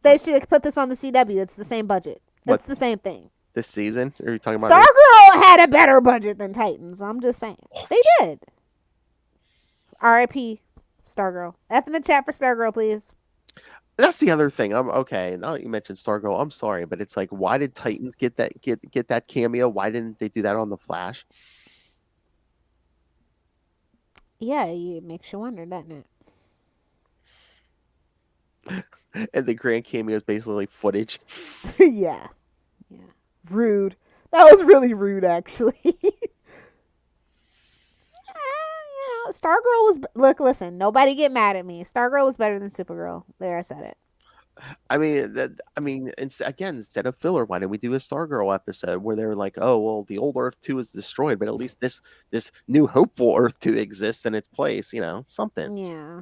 They should have put this on the CW. It's the same budget. It's the same thing. This season, are you talking about? Stargirl had a better budget than Titans. I'm just saying. They did. R.I.P. Stargirl. F in the chat for Stargirl, please. That's the other thing. I'm okay. Now that you mentioned Stargirl, I'm sorry, but it's like, why did Titans get that cameo? Why didn't they do that on the Flash? Yeah, it makes you wonder, doesn't it? And the grand cameo is basically footage. Yeah. Rude. That was really rude, actually. Stargirl was... Look, listen, nobody get mad at me. Stargirl was better than Supergirl. There, I said it. I mean, instead of filler, why didn't we do a Stargirl episode where they're like, oh, well, the old Earth 2 is destroyed, but at least this new hopeful Earth 2 exists in its place, something. Yeah.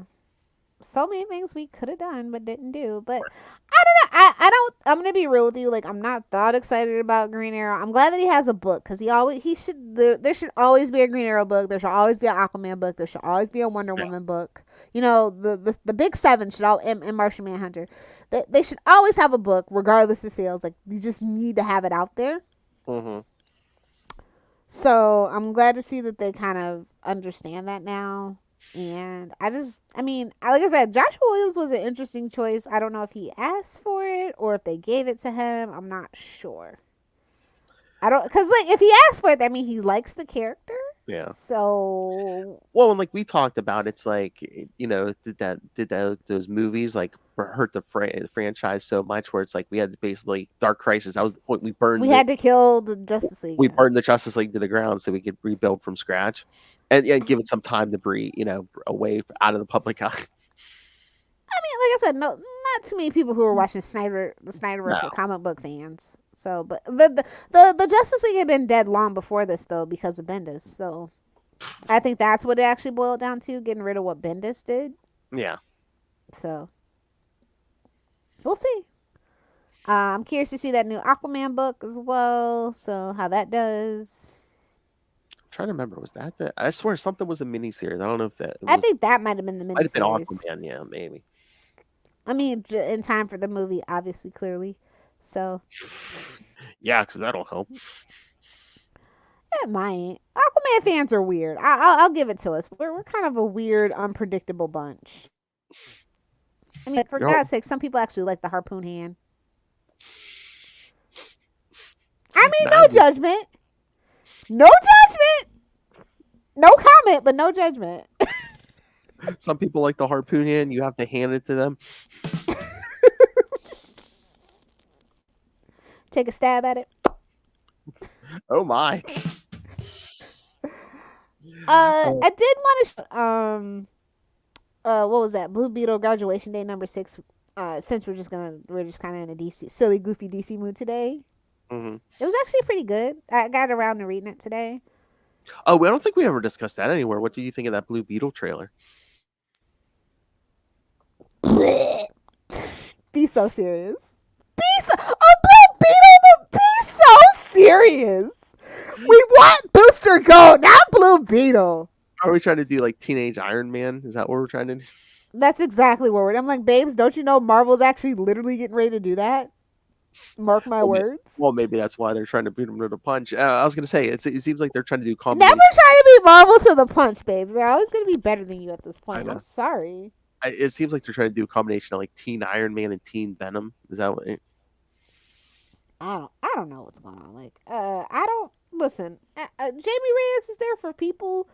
So many things we could have done but didn't do. But I don't I don't. I'm gonna be real with you. Like, I'm not that excited about Green Arrow. I'm glad that he has a book because he should. There should always be a Green Arrow book. There should always be an Aquaman book. There should always be a Wonder Woman book. You know, the big seven should all and Martian Manhunter. They should always have a book regardless of sales. Like, you just need to have it out there. Mm-hmm. So I'm glad to see that they kind of understand that now. And I mean, like I said, Joshua Williams was an interesting choice. I don't know if he asked for it or if they gave it to him. I'm not sure. Because like if he asked for it, I mean, he likes the character. Yeah. So. Well, and like we talked about, it's like, did those movies like hurt the franchise so much where it's like we had to basically Dark Crisis. That was the point we burned. We had to kill the Justice League. We burned the Justice League to the ground so we could rebuild from scratch, and give it some time to breathe, away out of the public eye. I mean, like I said, no, not too many people who are watching the Snyderverse were comic book fans. So, but the Justice League had been dead long before this, though, because of Bendis. So, I think that's what it actually boiled down to, getting rid of what Bendis did. Yeah. So, we'll see. I'm curious to see that new Aquaman book as well. So, how that does. I'm trying to remember, was that I swear something was a miniseries. I don't know if that. I think that might have been the miniseries. Might have been Aquaman, yeah, maybe. I mean, in time for the movie, obviously, clearly. So. Yeah, because that'll help. It might. Aquaman fans are weird. I'll give it to us. We're kind of a weird, unpredictable bunch. I mean, for God's sake, some people actually like the harpoon hand. I mean, no judgment. No judgment. No comment, but no judgment. Some people like the harpoon hand. You have to hand it to them. Take a stab at it. Oh my. I did want to what was that? Blue Beetle graduation day number 6. Since we're just kind of in a DC silly goofy DC mood today. Mm-hmm. It was actually pretty good. I got around to reading it today. Oh, I don't think we ever discussed that anywhere. What do you think of that Blue Beetle trailer? Be so serious. Blue Beetle, be so serious. We want Booster Gold, not Blue Beetle. Are we trying to do like Teenage Iron Man? Is that what we're trying to do? That's exactly what I'm like, babes, don't you know Marvel's actually literally getting ready to do that? Mark my words. Well, maybe that's why they're trying to beat him to the punch. I was going to say, it seems like they're trying to do comedy. Never try to beat Marvel to the punch, babes. They're always going to be better than you at this point. I'm sorry. It seems like they're trying to do a combination of like Teen Iron Man and Teen Venom. Is that what? I don't know what's going on. Like, I don't listen. Jamie Reyes is there for people,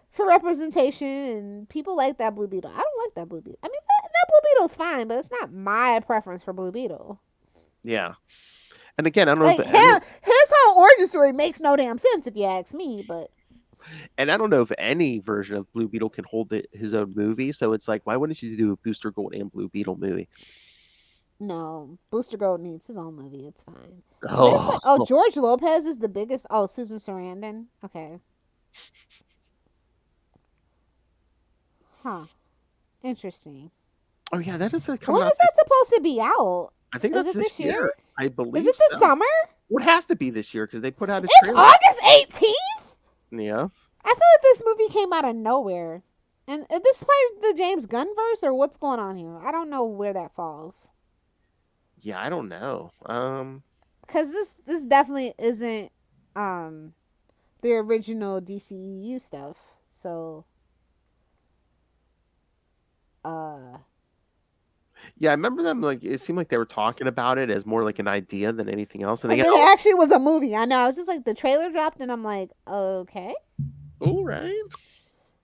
for representation, and people like that Blue Beetle. I don't like that Blue Beetle. I mean, that Blue Beetle's fine, but it's not my preference for Blue Beetle. Yeah, and again, I don't know like if his whole origin story makes no damn sense if you ask me. But and I don't know if any version of Blue Beetle can hold his own movie. So it's like, why wouldn't you do a Booster Gold and Blue Beetle movie? No, Booster Gold needs his own movie. It's fine. Oh, George Lopez is the biggest. Oh, Susan Sarandon. Okay. Huh. Interesting. Oh yeah, that is when is that supposed to be out? I think is that's it this year? I believe. Is it this summer? Well, it has to be this year because they put out a It's trailer. August 18th. Yeah. I feel like this movie came out of nowhere. And this is part of the James Gunn verse, or what's going on here? I don't know where that falls. Yeah, I don't know. Because this definitely isn't the original DCEU stuff. So yeah, I remember them, like, it seemed like they were talking about it as more like an idea than anything else. And then it actually was a movie. I know. I was just like, the trailer dropped, and I'm like, okay. All right.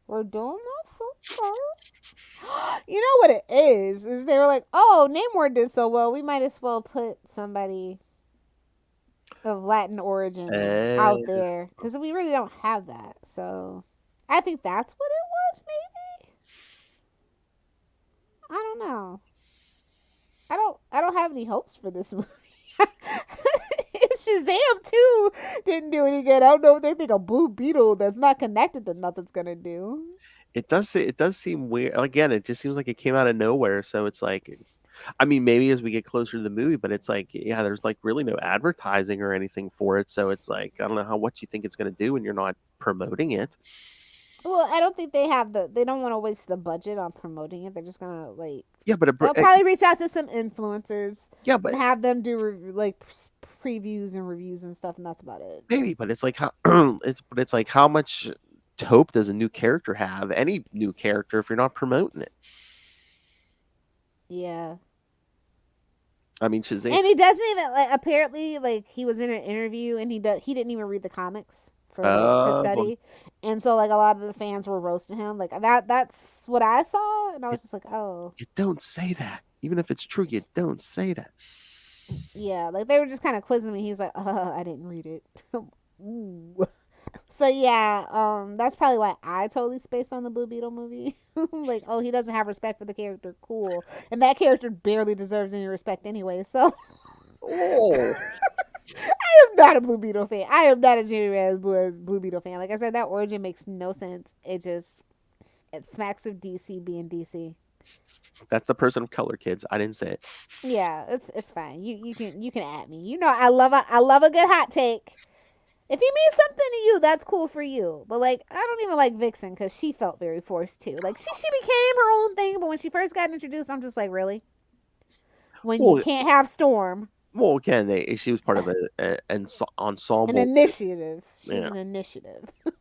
We're doing that so far. You know what it is they were like, oh, Namor did so well, we might as well put somebody of Latin origin out there. Because we really don't have that. So I think that's what it was, maybe. I don't know. I don't have any hopes for this movie. Shazam 2 didn't do any good. I don't know if they think a Blue Beetle that's not connected to nothing's gonna do. It does seem weird. Again, it just seems like it came out of nowhere. So it's like, I mean, maybe as we get closer to the movie, but it's like, yeah, there's like really no advertising or anything for it. So it's like, I don't know what you think it's going to do when you're not promoting it. Well, I don't think they have they don't want to waste the budget on promoting it. They're just gonna like, Yeah, but they'll probably reach out to some influencers yeah, and but have them do previews and reviews and stuff, and that's about it. maybe, but it's like how it's like how much hope does a new character have? Any new character if you're not promoting it? Yeah. I mean, Shazam. And he doesn't even like. Apparently, like he was in an interview and he didn't even read the comics for to Well, study, and so like a lot of the fans were roasting him. Like that's what I saw, and I you, was just like, oh you don't say that. Even if it's true, you don't say that. yeah. Like they were just kind of quizzing me. He's like, I didn't read it. Ooh. So yeah, that's probably why I totally spaced on the Blue Beetle movie. Like, oh, he doesn't have respect for the character. Cool, and that character barely deserves any respect anyway. So. Oh, I am not a Blue Beetle fan. I am not a Jimmy Rand's Blue Beetle fan. Like I said, that origin makes no sense. It smacks of DC being DC. that's the person of color, kids. I didn't say it. Yeah, it's fine. You can at me. You know I love a good hot take. If he means something to you, that's cool for you. But like I don't even like Vixen because she felt very forced too. Like she became her own thing, but when she first got introduced, I'm just like, really? When you Well, can't have Storm. well, again, she was part of an An ensemble. initiative. She's Yeah, an initiative. the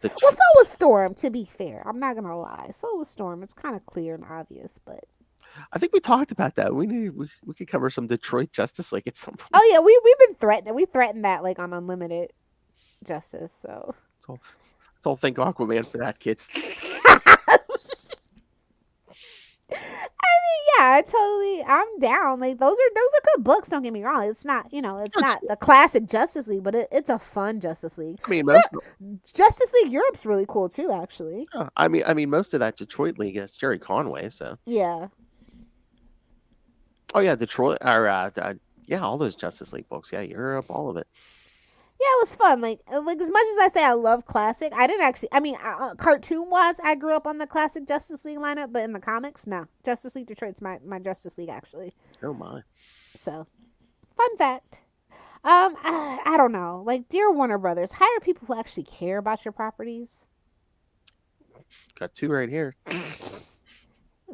Well, so was Storm, to be fair. I'm not gonna lie. So was Storm. It's kind of clear and obvious, but I think we talked about that. We could cover some Detroit Justice League at some point. oh yeah, we've been threatened. We threatened that like on Unlimited Justice. So Let's all thank Aquaman for that, kids. yeah, I'm down. Like those are good books. Don't get me wrong. It's not it's not the classic Justice League, but it's a fun Justice League. I mean, Justice League Europe's really cool too, actually. I mean, most of that Detroit League is Jerry Conway. So, Yeah. oh yeah, Detroit, or yeah, all those Justice League books. Yeah, Europe, all of it. Yeah, it was fun. Like as much as I say I love classic, I didn't actually. I mean, cartoon wise, I grew up on the classic Justice League lineup, but in the comics, no. Justice League Detroit's my Justice League actually. Oh my. So, fun fact. I don't know. Like, dear Warner Brothers, hire people who actually care about your properties. Got two right here. There's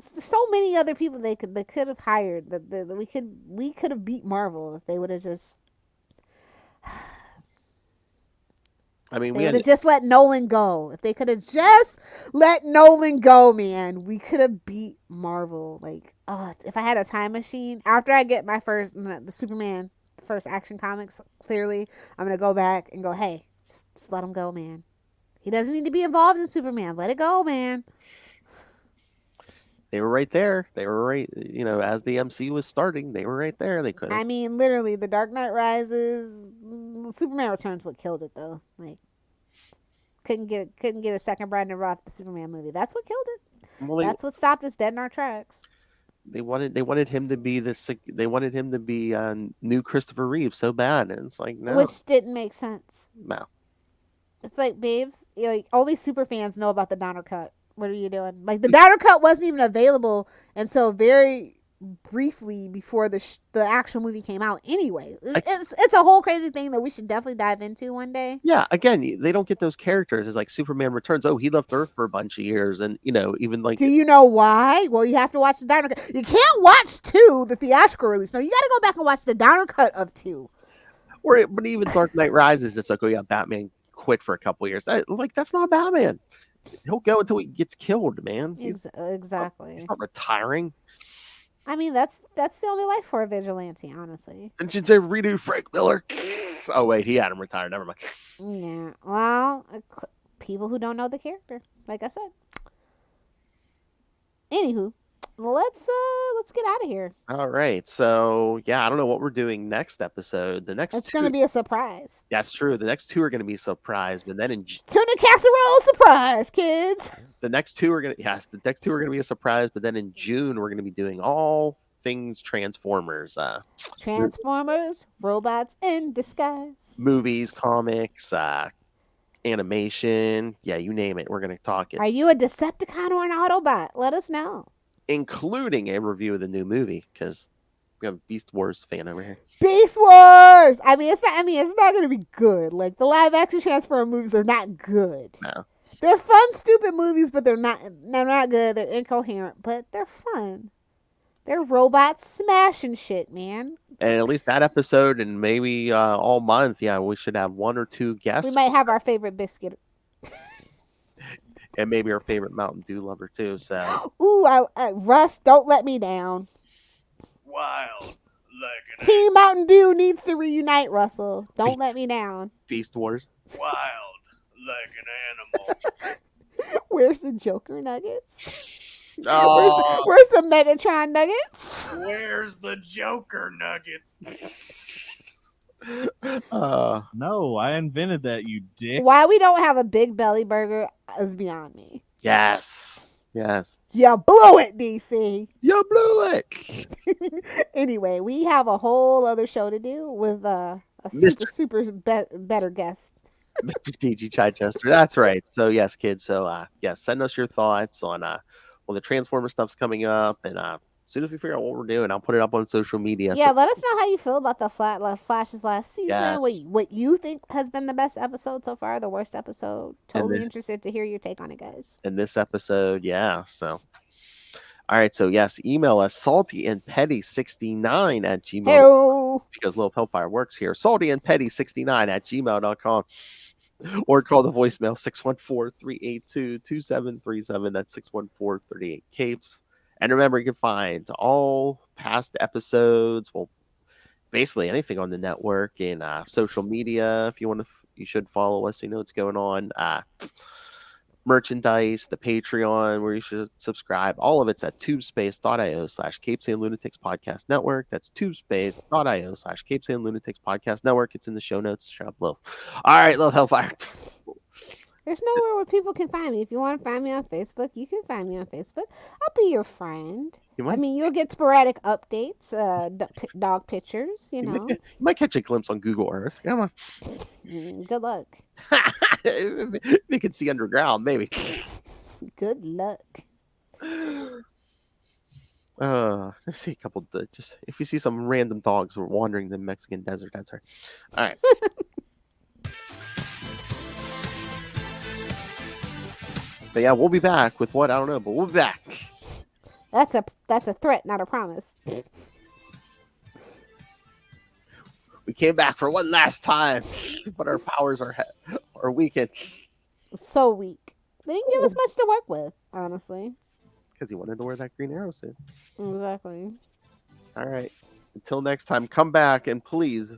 so many other people they could have hired that we could have beat Marvel if they would have just. I mean, They would have just let Nolan go. If they could have just let Nolan go, man, we could have beat Marvel. Like, if I had a time machine, after I get my the Superman, the first Action Comics, clearly, I'm going to go back and go, hey, just let him go, man. He doesn't need to be involved in Superman. Let it go, man. They were right there. They were right, as the MC was starting, they were right there. They could have. I mean, literally, The Dark Knight Rises, Superman Returns what killed it, though. Like, couldn't get a second Brandon Roth the Superman movie. That's what killed it. Well, That's what stopped us dead in our tracks. They wanted him to be They wanted him to be new Christopher Reeve so bad, and it's like, no. Which didn't make sense. No. It's like, babes, like only super fans know about the Donner Cut. What are you doing? Like the Donner Cut wasn't even available until very briefly before the actual movie came out. Anyway, it's a whole crazy thing that we should definitely dive into one day. Yeah, again, they don't get those characters. It's like Superman Returns. Oh, he left Earth for a bunch of years, and even like. Do you know why? Well, you have to watch the Donner Cut. You can't watch 2, the theatrical release. No, you got to go back and watch the Donner Cut of 2. But even Dark Knight Rises, it's like, oh yeah, Batman quit for a couple years. That's not Batman. He'll go until he gets killed, man. Exactly. He's not retiring. I mean, that's the only life for a vigilante, honestly. And should they redo Frank Miller? Oh wait, he had him retired. Never mind. Yeah. Well, people who don't know the character, like I said. Anywho, let's get out of here. All right. So yeah, I don't know what we're doing next episode. It's going to be a surprise. That's true. The next 2 are going to be a surprise, but then Tuna casserole surprise, kids. the next 2 are going to be a surprise, but then in June we're going to be doing all things Transformers. Transformers, robots in disguise. Movies, comics, animation. Yeah, you name it. We're going to talk it. Are you a Decepticon or an Autobot? Let us know. including a review of the new movie, because we have a Beast Wars fan over here. Beast Wars. I mean, it's not. I mean, it's not going to be good. Like the live action Transformer movies are not good. No. They're fun, stupid movies, but they're not. They're not good. They're incoherent, but they're fun. They're robots smashing shit, man. And at least that episode, and maybe all month, we should have one or two guests. We might have our favorite biscuit. And maybe our favorite Mountain Dew lover too. So, Ooh, Russ, don't let me down. wild like an Team Mountain Dew needs to reunite, Russell. Don't let me down. Beast Wars. Wild like an animal. Where's the Joker nuggets? Oh, Where's the Megatron nuggets? where's the Joker nuggets? No, I invented that, you dick. Why we don't have a Big Belly burger is beyond me. Yes. You blew it, DC. You blew it. Anyway, we have a whole other show to do with a super better guest. DG Chichester. That's right. So yes, kids. So send us your thoughts on the Transformer stuff's coming up, and as soon as we figure out what we're doing, I'll put it up on social media. Yeah, let us know how you feel about the Flash's last season. Yes. What you think has been the best episode so far, the worst episode. Totally interested to hear your take on it, guys. In this episode, so. All right, so yes, email us saltyandpetty69@gmail.com. Hey-o. Because Little Hellfire works here. saltyandpetty69@gmail.com. Or call the voicemail 614-382-2737. That's 614-38-CAPES. And remember, you can find all past episodes, well, basically anything on the network and social media. If you want to, you should follow us so you know what's going on. Merchandise, the Patreon, where you should subscribe. All of it's at tubespace.io/CapesandLunatics Podcast Network. That's tubespace.io/CapesandLunatics Podcast Network. It's in the show notes. Shut up, Lil. All right, Lil Hellfire. There's nowhere where people can find me. If you want to find me on Facebook, you can find me on Facebook. I'll be your friend. I mean, you'll get sporadic updates, dog pictures, you know. You might catch a glimpse on Google Earth. Come on. Good luck. You can see underground, maybe. Good luck. Let's see a couple. Just if you see some random dogs wandering the Mexican desert, that's right. All right. But yeah, we'll be back with what? I don't know, but we'll be back. That's a threat, not a promise. We came back for one last time, but our powers are weakened. So weak. They didn't give us much to work with, honestly. Because he wanted to wear that Green Arrow suit. Exactly. All right. Until next time, come back and please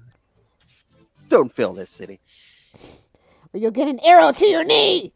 don't fail this city. Or you'll get an arrow to your knee.